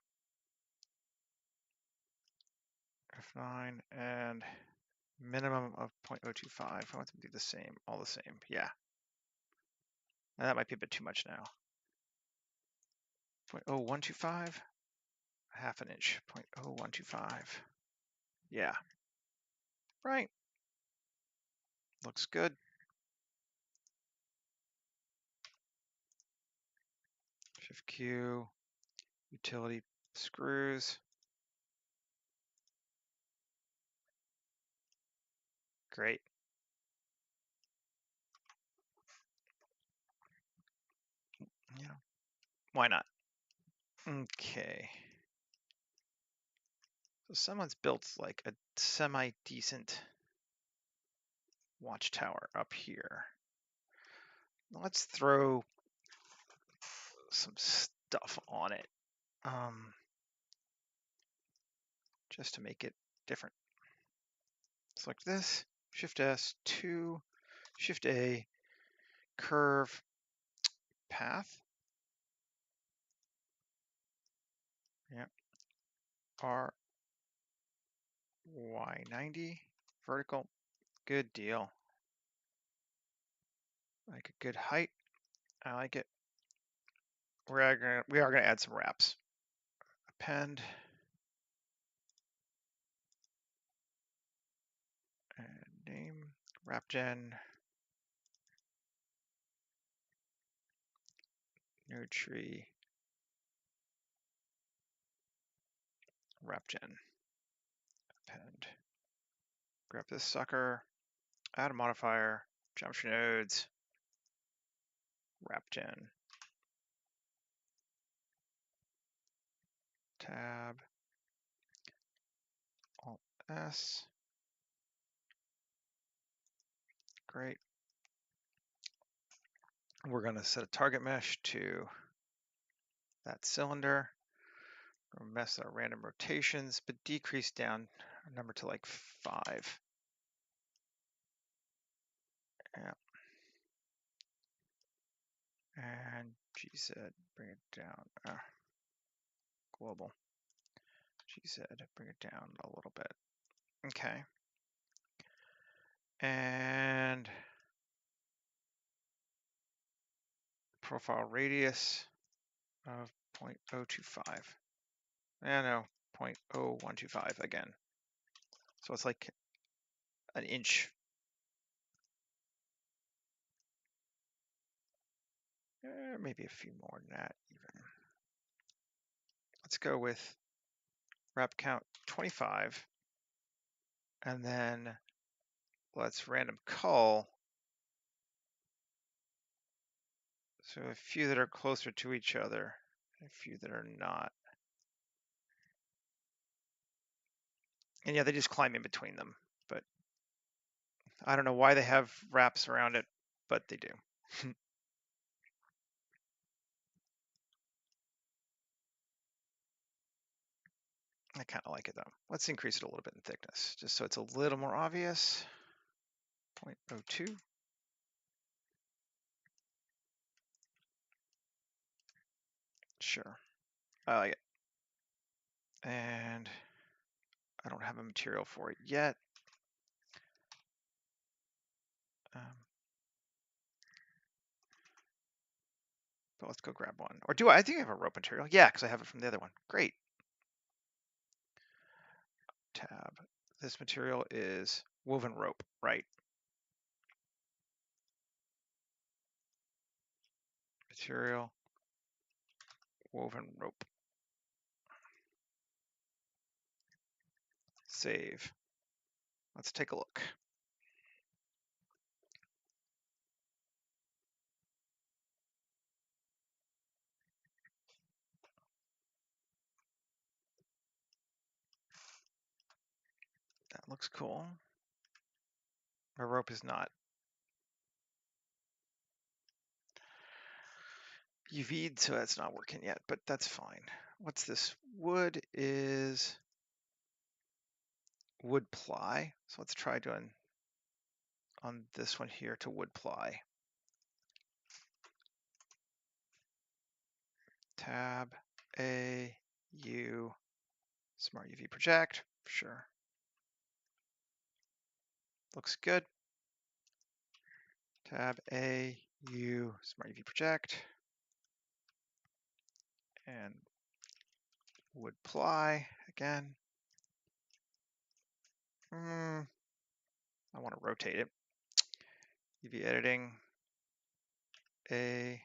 F9 and minimum of 0.025. I want them to be the same, all the same. Yeah. Now that might be a bit too much now. 0.0125. Half an inch. 0.0125. Yeah. Right. Looks good. Shift Q. Utility screws. Great. Yeah. Why not? Okay. So someone's built like a semi-decent watchtower up here. Let's throw some stuff on it, just to make it different. Select this, Shift S, 2, Shift A, curve, path. Yep. R, Y, 90, vertical. Good deal. Like a good height. I like it. We are gonna add some wraps. Append. And name, wrapgen, node tree, wrapgen, append. Grab this sucker, add a modifier, geometry nodes, wrapgen, tab, Alt S. Great. We're going to set a target mesh to that cylinder. We'll mess with our random rotations, but decrease down our number to like 5. Yeah. And GZ, bring it down. Global. GZ, bring it down a little bit. Okay. And profile radius of 0.025. No, 0.0125 again. So it's like an inch. Maybe a few more than that even. Let's go with wrap count 25. And then let's random cull. So a few that are closer to each other, a few that are not. And yeah, they just climb in between them. But I don't know why they have wraps around it, but they do. I kind of like it though. Let's increase it a little bit in thickness, just so it's a little more obvious. 0.02. Sure, I like it. And I don't have a material for it yet. But let's go grab one. Or do I? I think I have a rope material. Yeah, because I have it from the other one. Great. Tab. This material is woven rope, right? Material, woven rope. Save. Let's take a look. That looks cool. My rope is not UV'd, so that's not working yet, but that's fine. What's this? Wood is wood ply. So let's try doing on this one here to wood ply. Tab A U Smart UV project. Sure. Looks good. Tab A U Smart UV project. And wood ply again. I want to rotate it. UV editing. A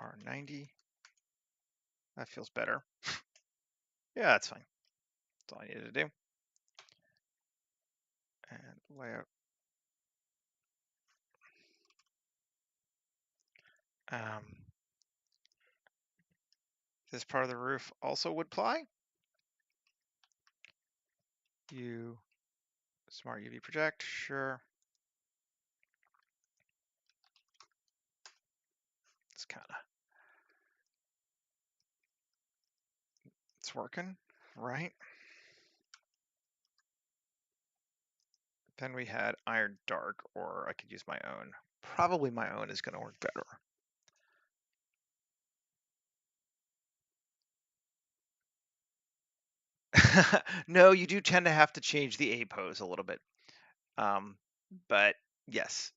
R90. That feels better. Yeah, that's fine. That's all I needed to do. And layout. This part of the roof also would ply. You Smart UV project, sure. It's it's working, right? Then we had iron dark, or I could use my own. Probably my own is going to work better. No, you do tend to have to change the A pose a little bit. But yes,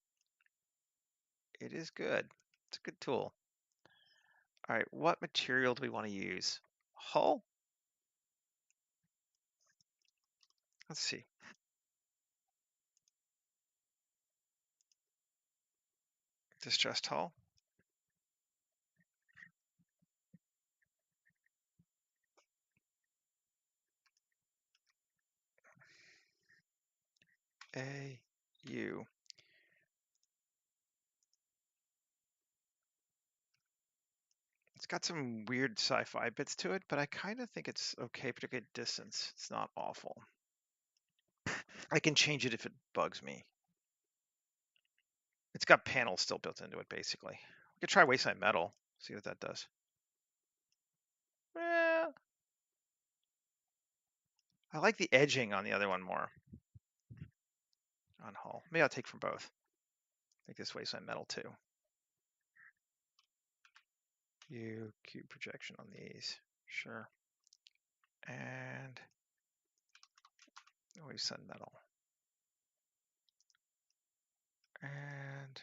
it is good. It's a good tool. All right, what material do we want to use? Hull? Let's see. Distressed hull. A U. It's got some weird sci-fi bits to it, but I kind of think it's okay, particularly at distance. It's not awful. I can change it if it bugs me. It's got panels still built into it, basically. We could try wasteland metal, see what that does. Eh, I like the edging on the other one more. On hull. Maybe I'll take from both. Make this wasteland metal too. Cube projection on these. Sure. And wasteland metal. And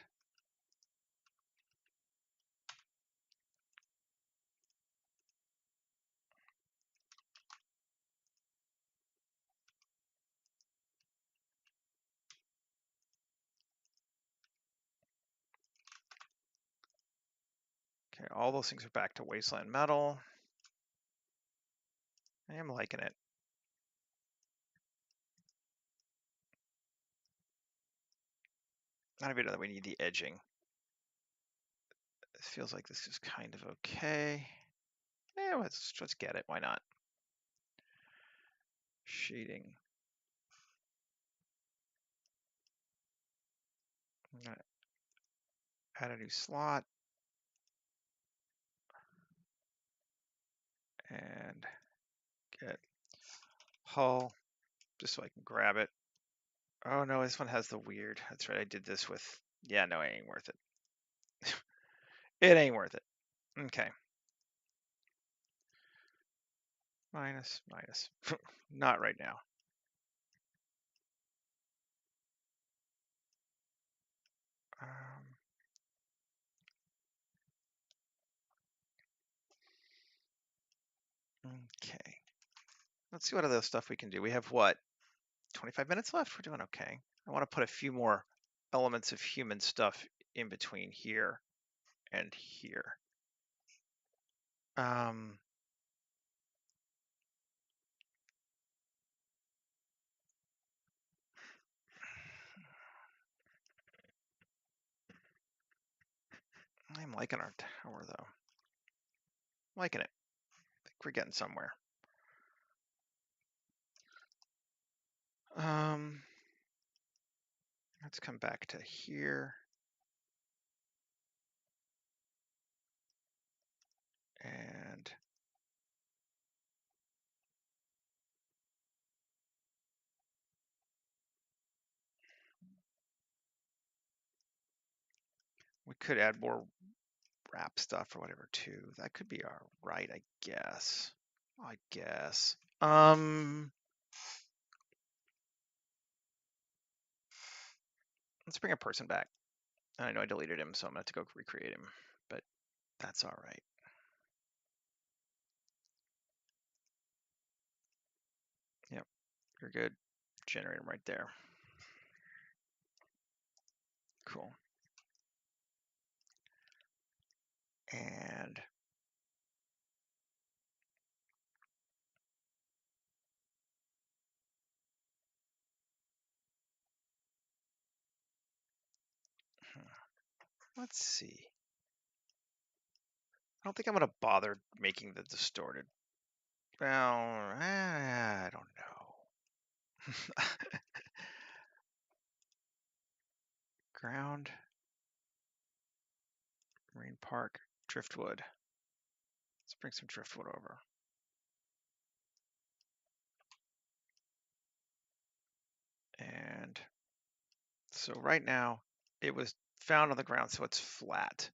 all those things are back to wasteland metal. I am liking it. Not even that we need the edging. It feels like this is kind of okay. Yeah, let's get it. Why not? Shading. I'm gonna add a new slot and get hull just so I can grab it. Oh no, this one has the weird. That's right, I did this with. Yeah, no, it ain't worth it. It ain't worth it. Okay. Minus. Not right now. Okay. Let's see what other stuff we can do. We have what? 25 minutes left? We're doing okay. I want to put a few more elements of human stuff in between here and here. I'm liking our tower though. Liking it. I think we're getting somewhere. Let's come back to here. And we could add more wrap stuff or whatever too. That could be our right, I guess. Let's bring a person back. I know I deleted him, so I'm gonna have to go recreate him, but that's all right. Yep, you're good. Generate him right there. Cool. And let's see. I don't think I'm gonna bother making the distorted. Well, I don't know. Ground, Marine Park, Driftwood. Let's bring some Driftwood over. And so right now it was found on the ground, so it's flat.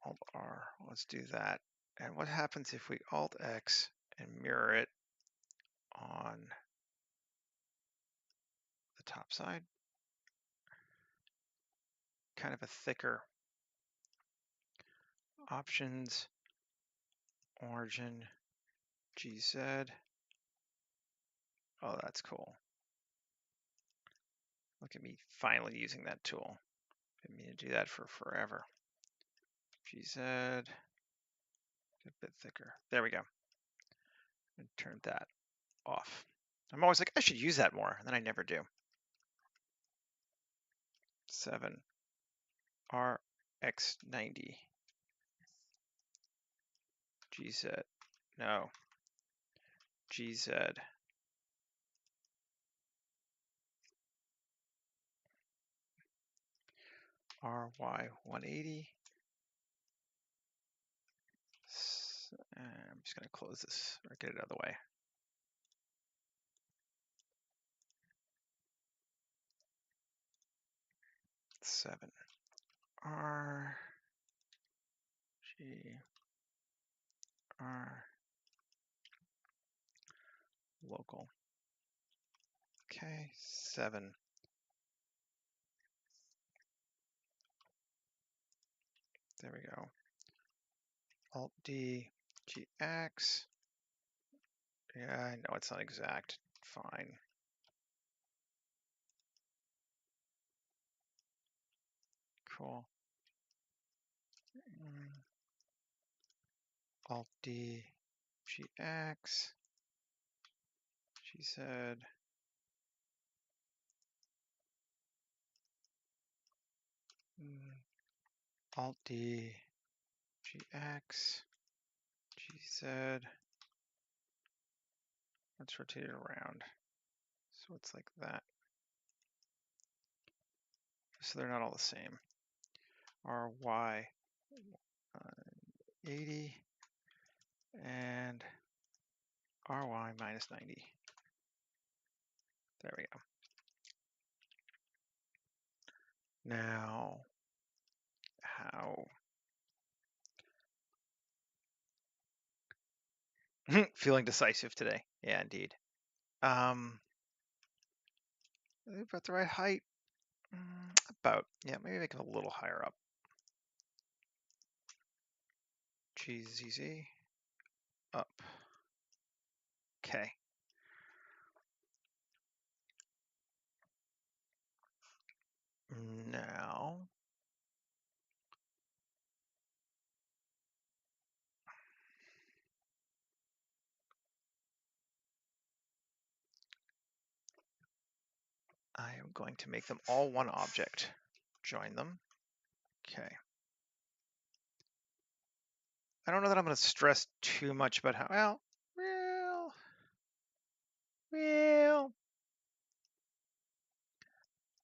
Alt R, let's do that. And what happens if we Alt X and mirror it on the top side? Kind of a thicker options, origin, GZ. Oh, that's cool. Look at me finally using that tool. Been meaning to do that for forever. GZ, a bit thicker. There we go. And turn that off. I'm always like, I should use that more, and then I never do. 7 RX90 GZ. No. GZ. RY180. I'm just going to close this or get it out of the way. Seven R G R local. Okay, 7. There we go. Alt D GX. Yeah, I know it's not exact. Fine. Cool. Alt D, GX, GZ, Alt D, GX, GZ. Let's rotate it around. So it's like that. So they're not all the same. RY 80 and RY minus 90. There we go. Now, how? Feeling decisive today. Yeah, indeed. About the right height. About, yeah, maybe make it a little higher up. GZZ, up. Okay. Now, I am going to make them all one object. Join them. Okay. I don't know that I'm going to stress too much about how,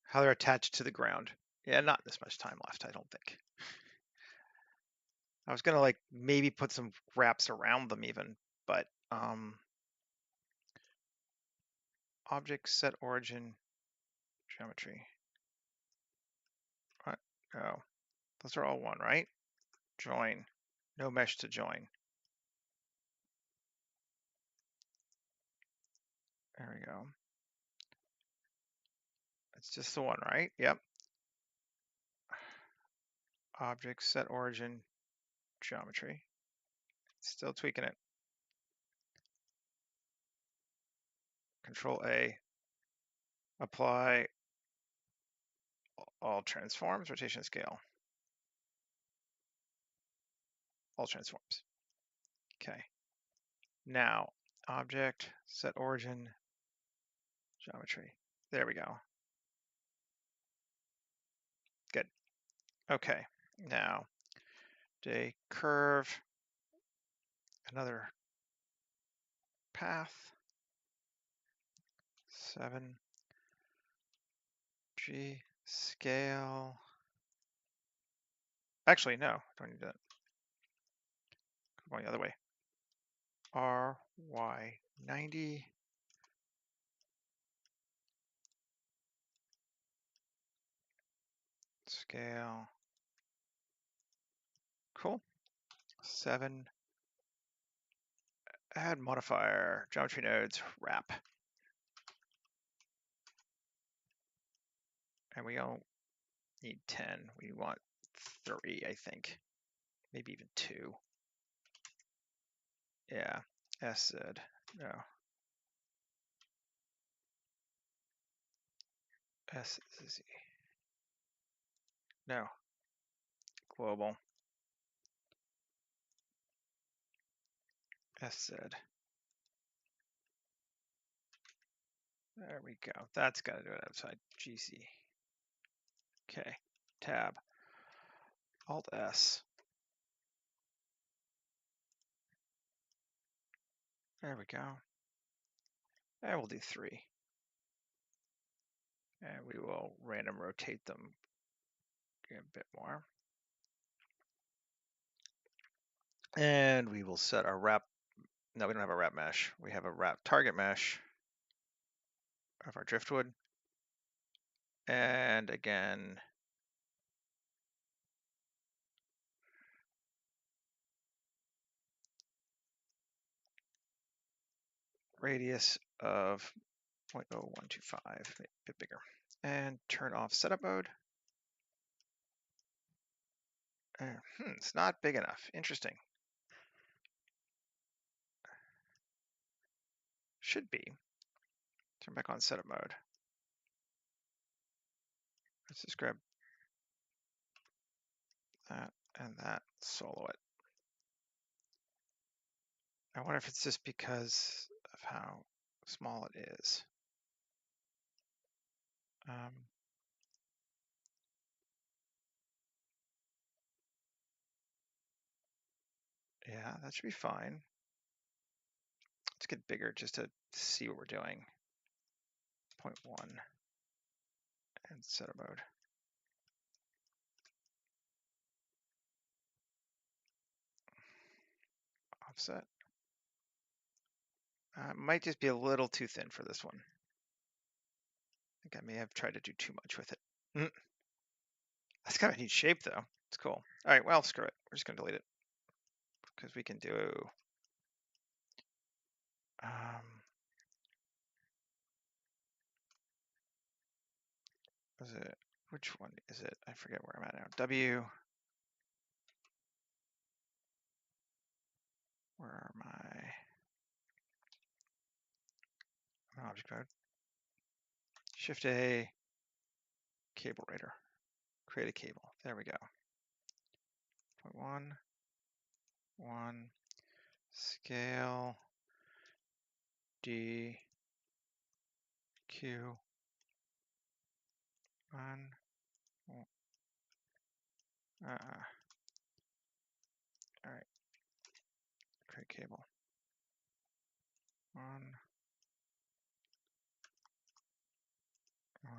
how they're attached to the ground. Yeah, not this much time left, I don't think. I was going to like maybe put some wraps around them even, but object set origin geometry. What? Oh, those are all one, right? Join. No mesh to join. There we go. It's just the one, right? Yep. Object set origin geometry. Still tweaking it. Control A. Apply all transforms, rotation scale. All transforms. Okay. Now, object set origin geometry. There we go. Good. Okay. Now, a curve, another path, 7, G, scale. Actually, no, don't need that. Going the other way. RY 90. Scale. Cool. 7. Add modifier, geometry nodes, wrap. And we don't need 10. We want 3, I think. Maybe even 2. Yeah. SZ. No. SZ. No. Global. SZ. There we go. That's got to do it outside GC. Okay. Tab. Alt S. There we go. And we'll do 3. And we will random rotate them a bit more. And we will set our wrap. No, we don't have a wrap mesh. We have a wrap target mesh of our driftwood. And again, radius of 0.0125, a bit bigger. And turn off setup mode. It's not big enough. Interesting. Should be. Turn back on setup mode. Let's just grab that and that, solo it. I wonder if it's just because of how small it is. Yeah, that should be fine. Let's get bigger just to see what we're doing. 0.1 and setup mode. Offset. Might just be a little too thin for this one. I think I may have tried to do too much with it. That's kind of a neat shape though. It's cool. All right, well, screw it. We're just gonna delete it because we can do is it, which one is it? I forget where I'm at now. W, where are my object mode? Shift A, cable writer, create a cable. There we go. 0.1, 1, scale, D, Q, 1, all right, create cable. 1, 1,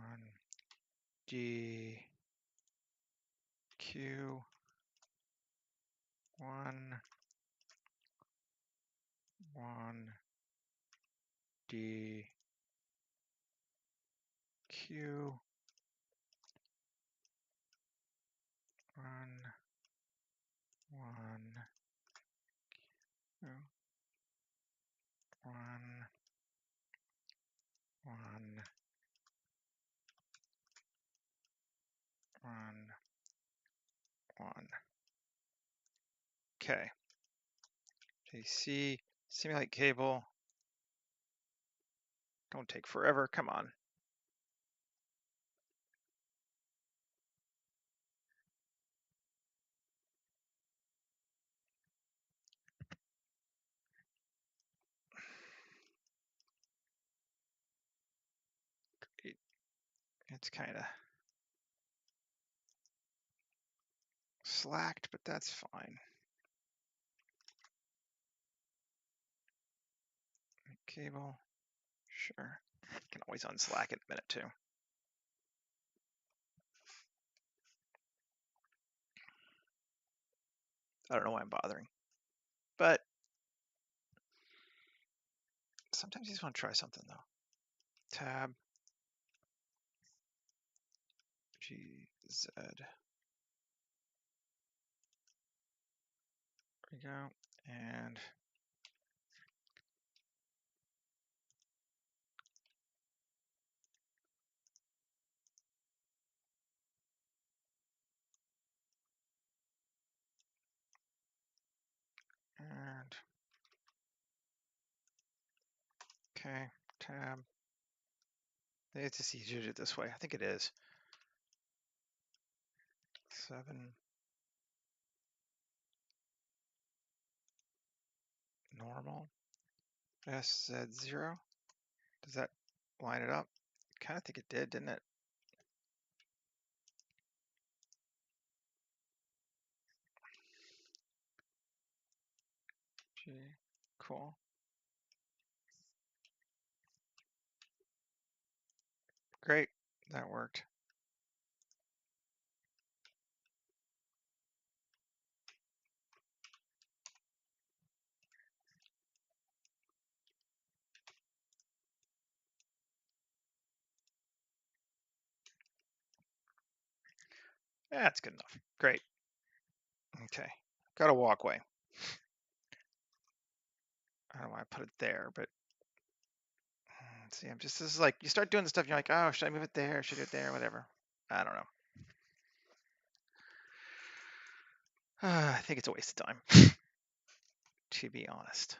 D, Q, 1, 1, D, Q, 1, 1, 2, 1, 1, 1, 1. Okay. AC, simulate cable. Don't take forever. Come on. Great. It's kind of slacked, but that's fine. Cable, sure. Can always unslack it in a minute too. I don't know why I'm bothering, but sometimes you just want to try something though. Tab, GZ. There we go. And okay, tab. I think it's just easier to do it this way. I think it is. 7. Normal. SZ0. Does that line it up? Kind of think it did, didn't it? G. Cool. Great. That worked. That's good enough. Great. Okay. Got a walkway. I don't know why I put it there, but see, this is like, you start doing the stuff, and you're like, oh, should I move it there? Should I do it there? Whatever. I don't know. I think it's a waste of time, to be honest.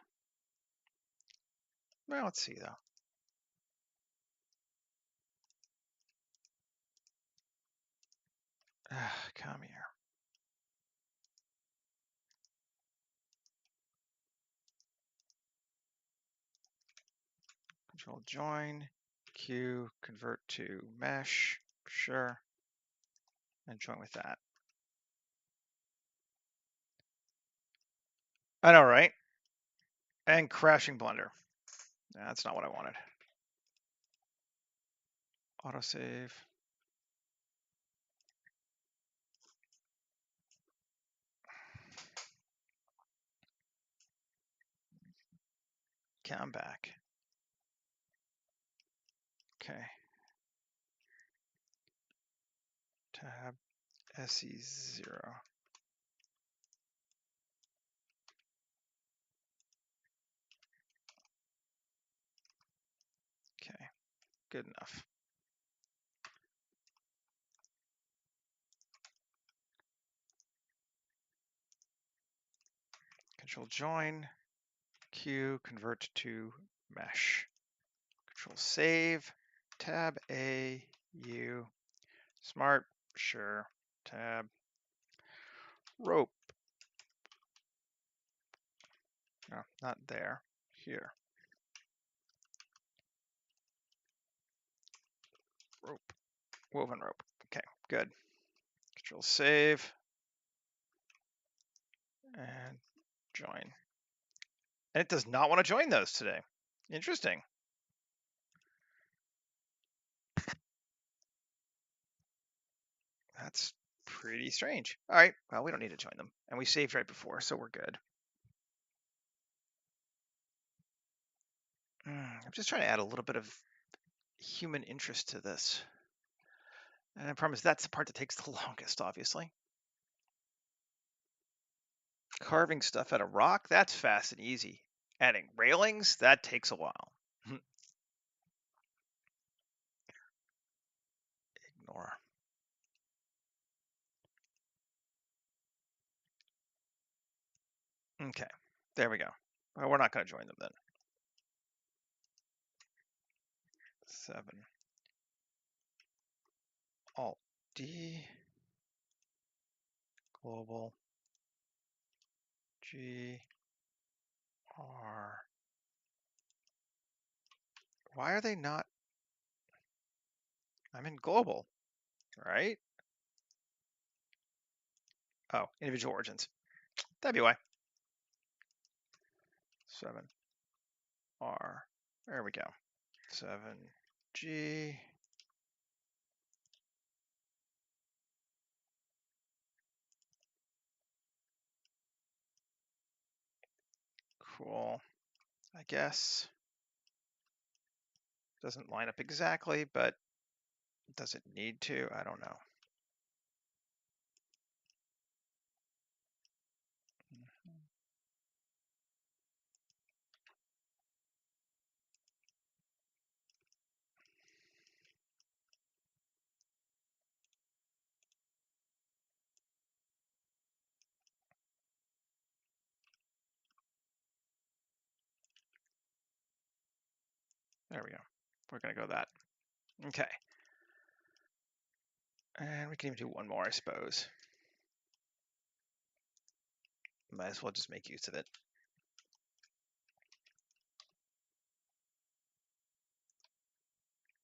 Well, let's see though. Come here. Control join, Q, convert to mesh, sure, and join with that. I know, right? And crashing Blender. That's not what I wanted. Autosave. Okay, I'm back. Okay. Tab SE0. Okay, good enough. Control join, Q, convert to mesh. Control save, Tab A, U, smart, sure, Tab, rope. No, not there, here. Rope, woven rope. Okay, good. Control save and join. And it does not want to join those today. Interesting. That's pretty strange. All right, well, we don't need to join them. And we saved right before, so we're good. I'm just trying to add a little bit of human interest to this. And I promise that's the part that takes the longest, obviously. Carving stuff out of rock, that's fast and easy. Adding railings, that takes a while. Ignore. Okay, there we go. Well, we're not going to join them then. 7. Alt D. Global. G. R. Why are they not? I'm in global, right? Oh, individual origins. That'd be why. 7 R. There we go. 7 G. Cool. I guess. Doesn't line up exactly, but does it need to? I don't know. There we go. We're going to go that. Okay. And we can even do one more, I suppose. Might as well just make use of it.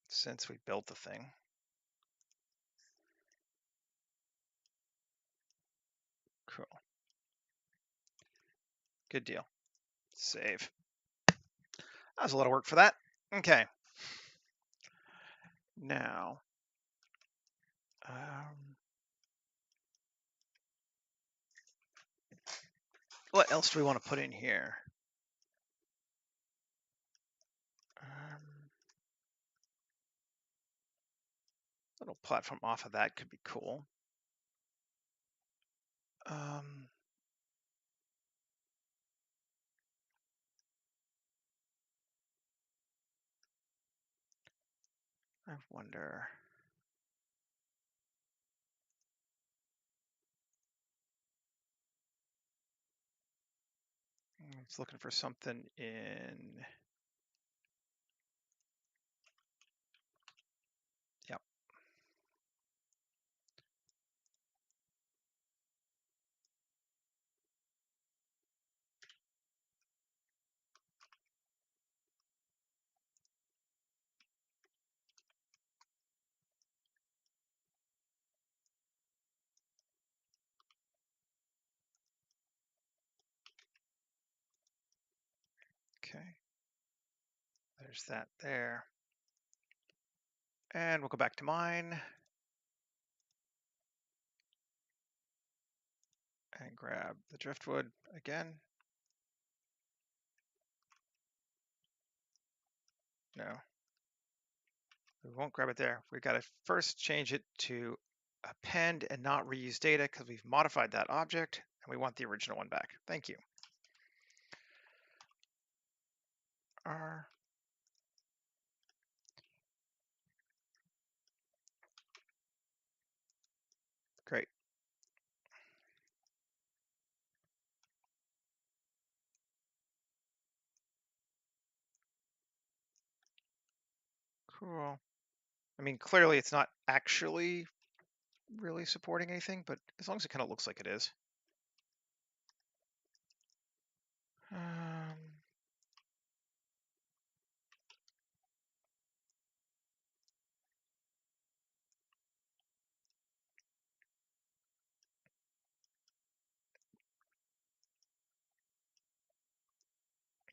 Since we built the thing. Cool. Good deal. Save. That was a lot of work for that. Okay. Now, what else do we want to put in here? Little platform off of that could be cool. I wonder. I was looking for something in. Yep. Okay. There's that there. And we'll go back to mine and grab the driftwood again. No, we won't grab it there. We've got to first change it to append and not reuse data because we've modified that object and we want the original one back. Thank you. R. Great. Cool. I mean, clearly it's not actually really supporting anything, but as long as it kind of looks like it is.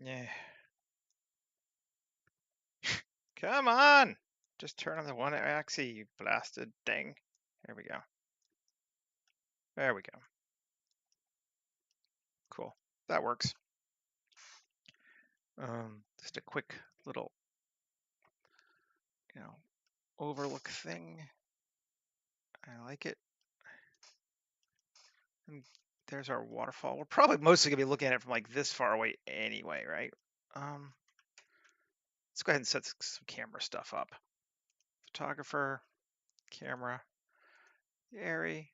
Yeah. Come on! Just turn on the one axis, you blasted thing. There we go. There we go. Cool. That works. Just a quick little, overlook thing. I like it. And there's our waterfall. We're probably mostly gonna be looking at it from like this far away anyway, right? Let's go ahead and set some camera stuff up. Photographer, camera, airy.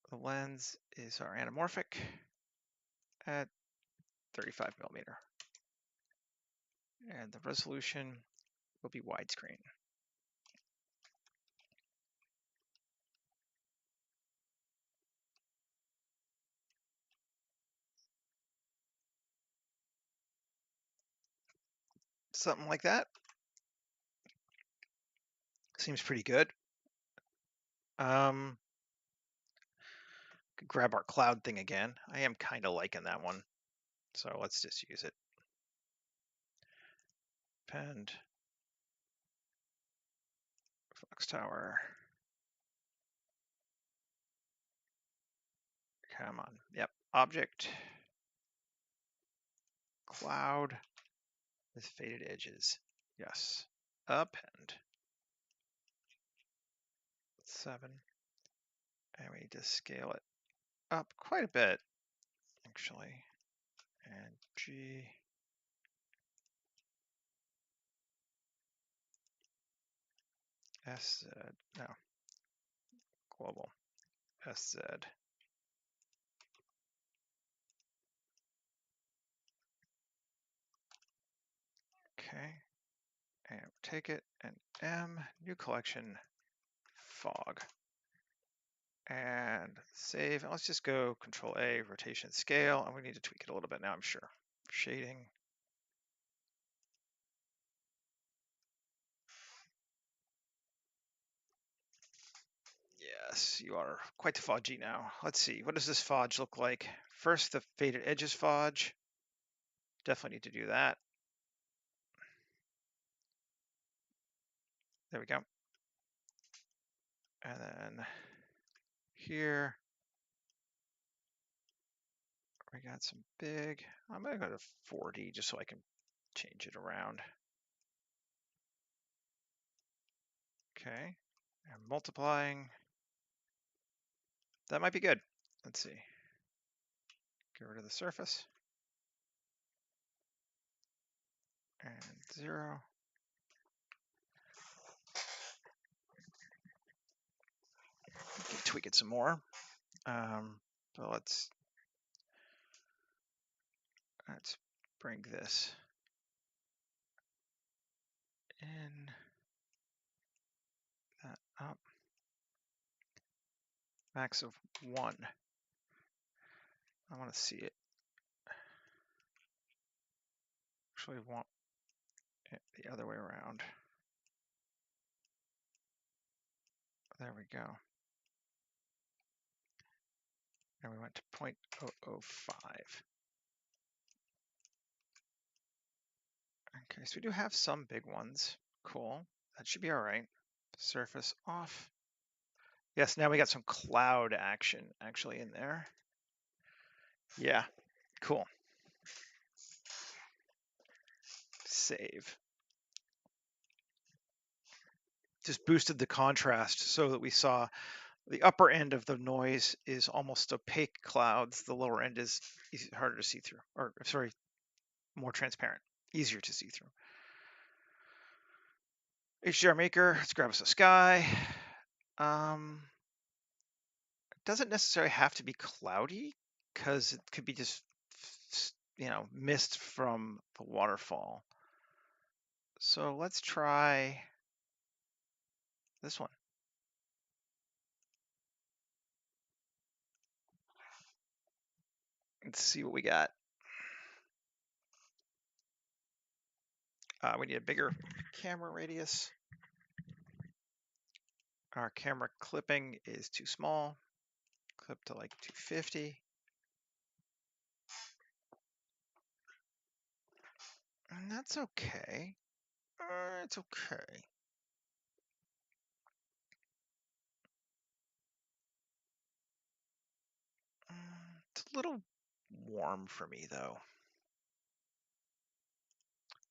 The lens is our anamorphic at 35 millimeter. And the resolution will be widescreen. Something like that. Seems pretty good. Could grab our cloud thing again. I am kind of liking that one. So let's just use it. Append. Fox Tower. Come on. Yep. Object. Cloud with faded edges. Yes. Append. 7. And we need to scale it up quite a bit, actually. And G. SZ. No. Global. SZ. Okay. And take it and M. New collection. Fog. And save. And let's just go Control A, rotation scale. And we need to tweak it a little bit now, I'm sure. Shading. Yes, you are quite the fudgy now. Let's see, what does this fudge look like? First, the faded edges fudge. Definitely need to do that. There we go. And then here, we got some big. I'm gonna go to 40 just so I can change it around. Okay, and multiplying. That might be good. Let's see. Get rid of the surface. And 0. We can tweak it some more. So let's bring this in, that up. Max of 1. I want to see it. Actually want it the other way around. There we go. And we went to 0.005. Okay, so we do have some big ones. Cool. That should be all right. Surface off. Yes, now we got some cloud action actually in there. Yeah, cool. Save. Just boosted the contrast so that we saw the upper end of the noise is almost opaque clouds. The lower end is harder to see through, or sorry, more transparent, easier to see through. HDR maker, let's grab us a sky. It doesn't necessarily have to be cloudy because it could be just, mist from the waterfall. So let's try this one. Let's see what we got. We need a bigger camera radius. Our camera clipping is too small. Clip to like 250. And that's okay. It's okay. It's a little warm for me though.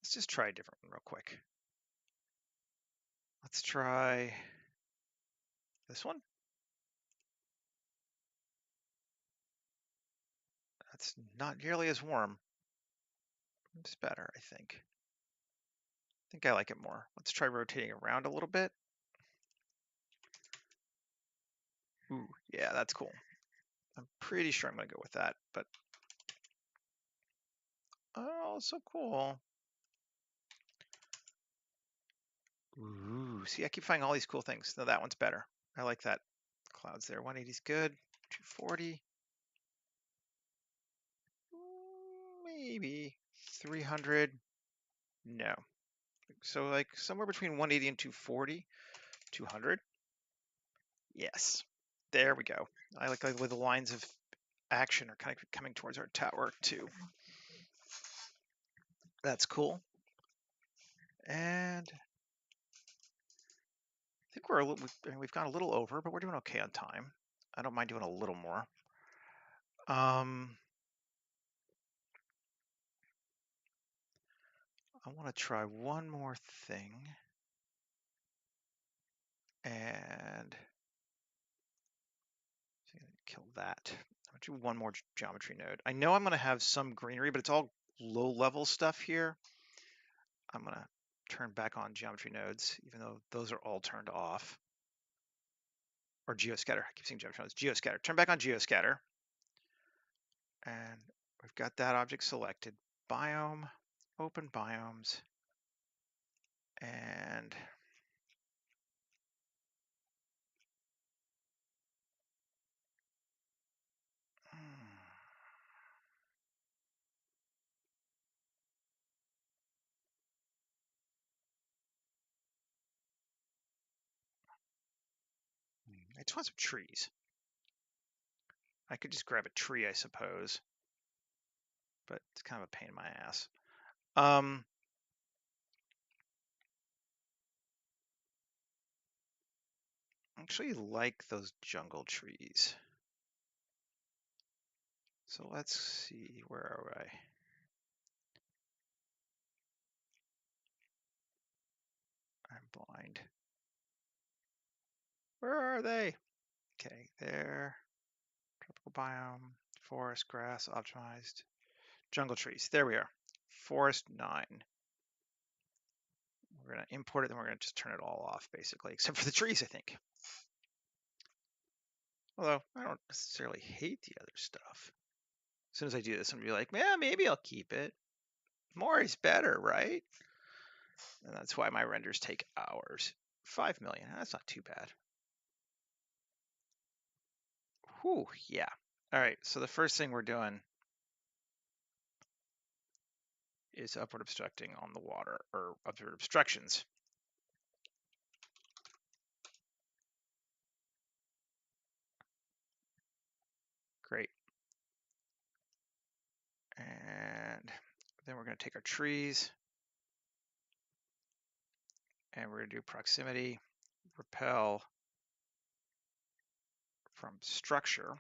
Let's just try a different one real quick. Let's try this one. That's not nearly as warm. It's better, I think. I think I like it more. Let's try rotating around a little bit. Ooh, yeah, that's cool. I'm pretty sure I'm gonna go with that, but oh, so cool. Ooh, see, I keep finding all these cool things. No, that one's better. I like that. Clouds there. 180 is good. 240. Maybe 300. No. So like somewhere between 180 and 240. 200. Yes. There we go. I like the way the lines of action are kind of coming towards our tower too. That's cool. And I think we've gone a little over, but we're doing okay on time. I don't mind doing a little more. I want to try one more thing. And kill that. I'm gonna do one more geometry node. I know I'm gonna have some greenery, but it's all low level stuff here. I'm gonna turn back on geometry nodes, even though those are all turned off. Or geoscatter. I keep saying geometry nodes. Geoscatter. Turn back on geoscatter. And we've got that object selected. Biome, open biomes, and I just want some trees. I could just grab a tree, I suppose, but it's kind of a pain in my ass. I actually like those jungle trees. So let's see, where are I? I'm blind. Where are they? Okay, there. Tropical biome, forest, grass, optimized. Jungle trees, there we are. Forest 9. We're gonna import it, then we're gonna just turn it all off, basically, except for the trees, I think. Although, I don't necessarily hate the other stuff. As soon as I do this, I'm gonna be like, yeah, maybe I'll keep it. More is better, right? And that's why my renders take hours. 5 million, that's not too bad. Whew, yeah. All right, so the first thing we're doing is upward obstructing on the water, or upward obstructions. Great. And then we're going to take our trees. And we're going to do proximity, repel from structure.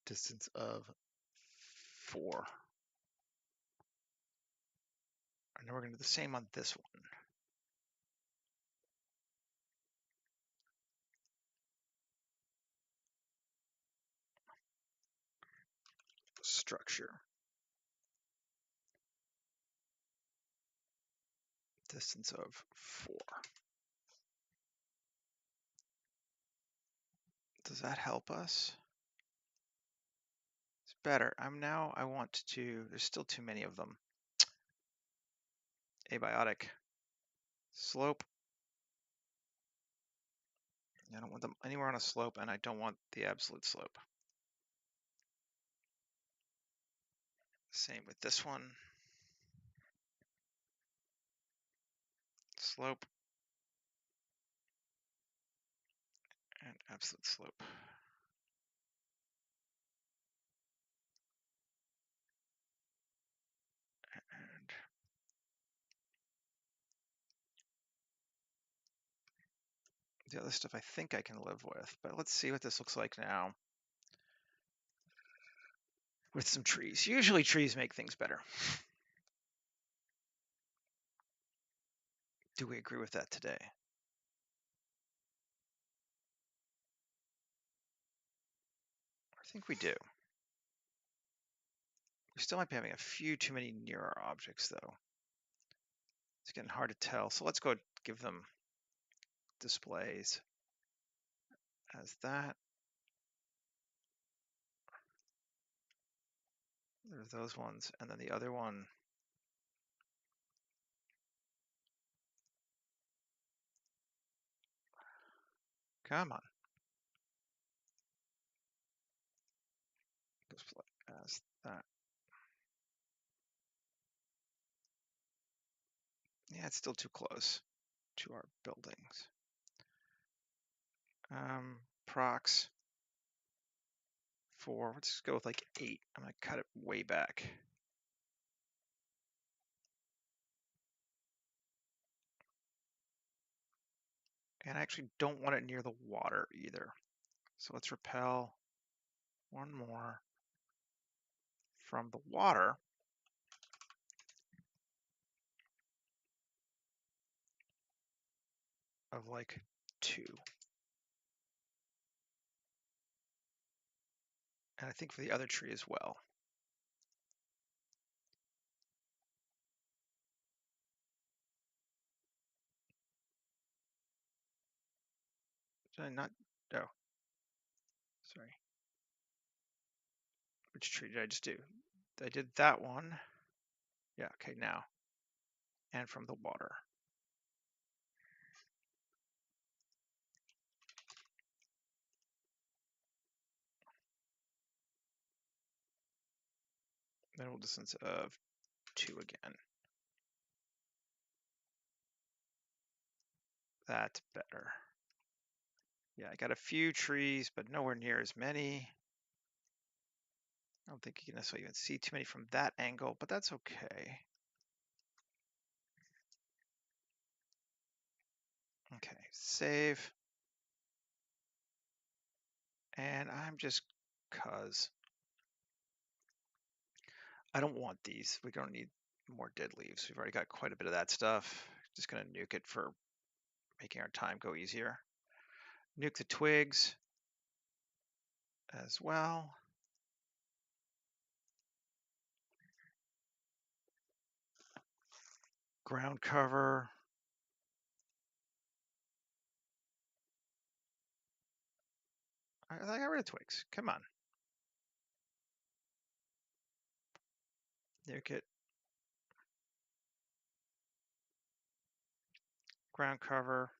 Distance of 4. And then we're going to do the same on this one. Structure. Distance of 4. Does that help us? It's better. I want to, there's still too many of them. Abiotic. Slope. I don't want them anywhere on a slope, and I don't want the absolute slope. Same with this one. Slope and absolute slope. And the other stuff I think I can live with, but let's see what this looks like now with some trees. Usually trees make things better. Do we agree with that today? I think we do. We still might be having a few too many near our objects, though. It's getting hard to tell. So let's go give them displays as that. There's those ones, and then the other one. Come on. Display as that. Yeah, it's still too close to our buildings. Prox 4. Let's just go with like 8. I'm going to cut it way back. And I actually don't want it near the water either. So let's repel one more from the water. Of like 2. And I think for the other tree as well. Did I not? Oh, sorry. Which tree did I just do? I did that one. Yeah, okay, now. And from the water. Minimal distance of 2 again. That's better. Yeah, I got a few trees, but nowhere near as many. I don't think you can necessarily even see too many from that angle, but that's okay. Okay, save. And I'm just, cause I don't want these. We don't need more dead leaves. We've already got quite a bit of that stuff. Just gonna nuke it for making our time go easier. Nuke the twigs as well. Ground cover. I got rid of twigs. Come on. Nuke it. Ground cover.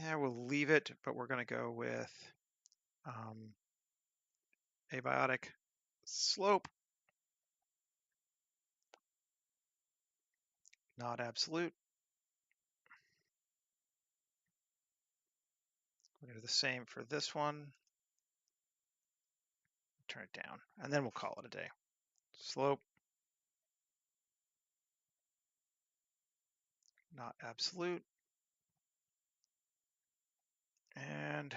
Yeah, we'll leave it, but we're going to go with abiotic slope. Not absolute. We're going to do the same for this one. turn it down, and then we'll call it a day. Slope, not absolute. And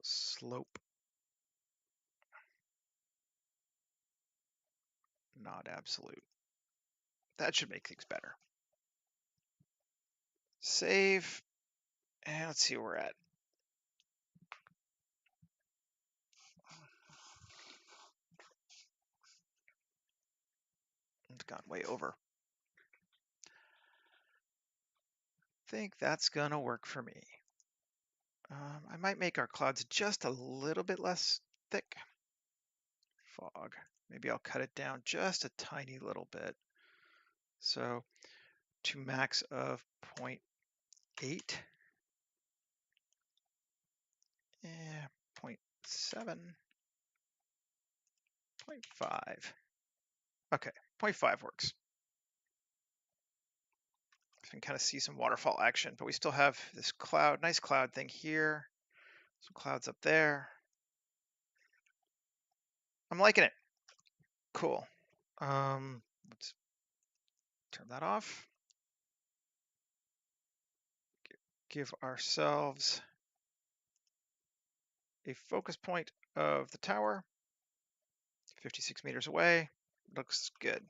slope, not absolute. That should make things better. Save, and let's see where we're at. It's gone way over. Think that's gonna work for me. I might make our clouds just a little bit less thick. Fog. Maybe I'll cut it down just a tiny little bit. So to max of 0.8. 0.7. 0.5. Okay, 0.5 works. You can kind of see some waterfall action, but we still have this cloud, nice cloud thing here. Some clouds up there. I'm liking it. Cool. Let's turn that off. Give ourselves a focus point of the tower. 56 meters away. Looks good.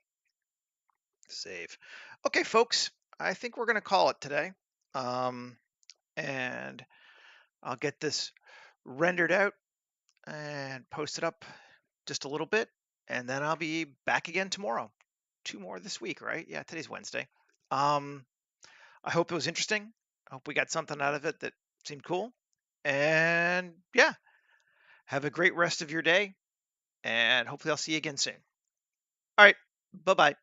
Save. Okay, folks, I think we're going to call it today. And I'll get this rendered out and post it up just a little bit. And then I'll be back again tomorrow. 2 more this week, right? Yeah, today's Wednesday. I hope it was interesting. I hope we got something out of it that seemed cool. And yeah, have a great rest of your day. And hopefully I'll see you again soon. All right. Bye-bye.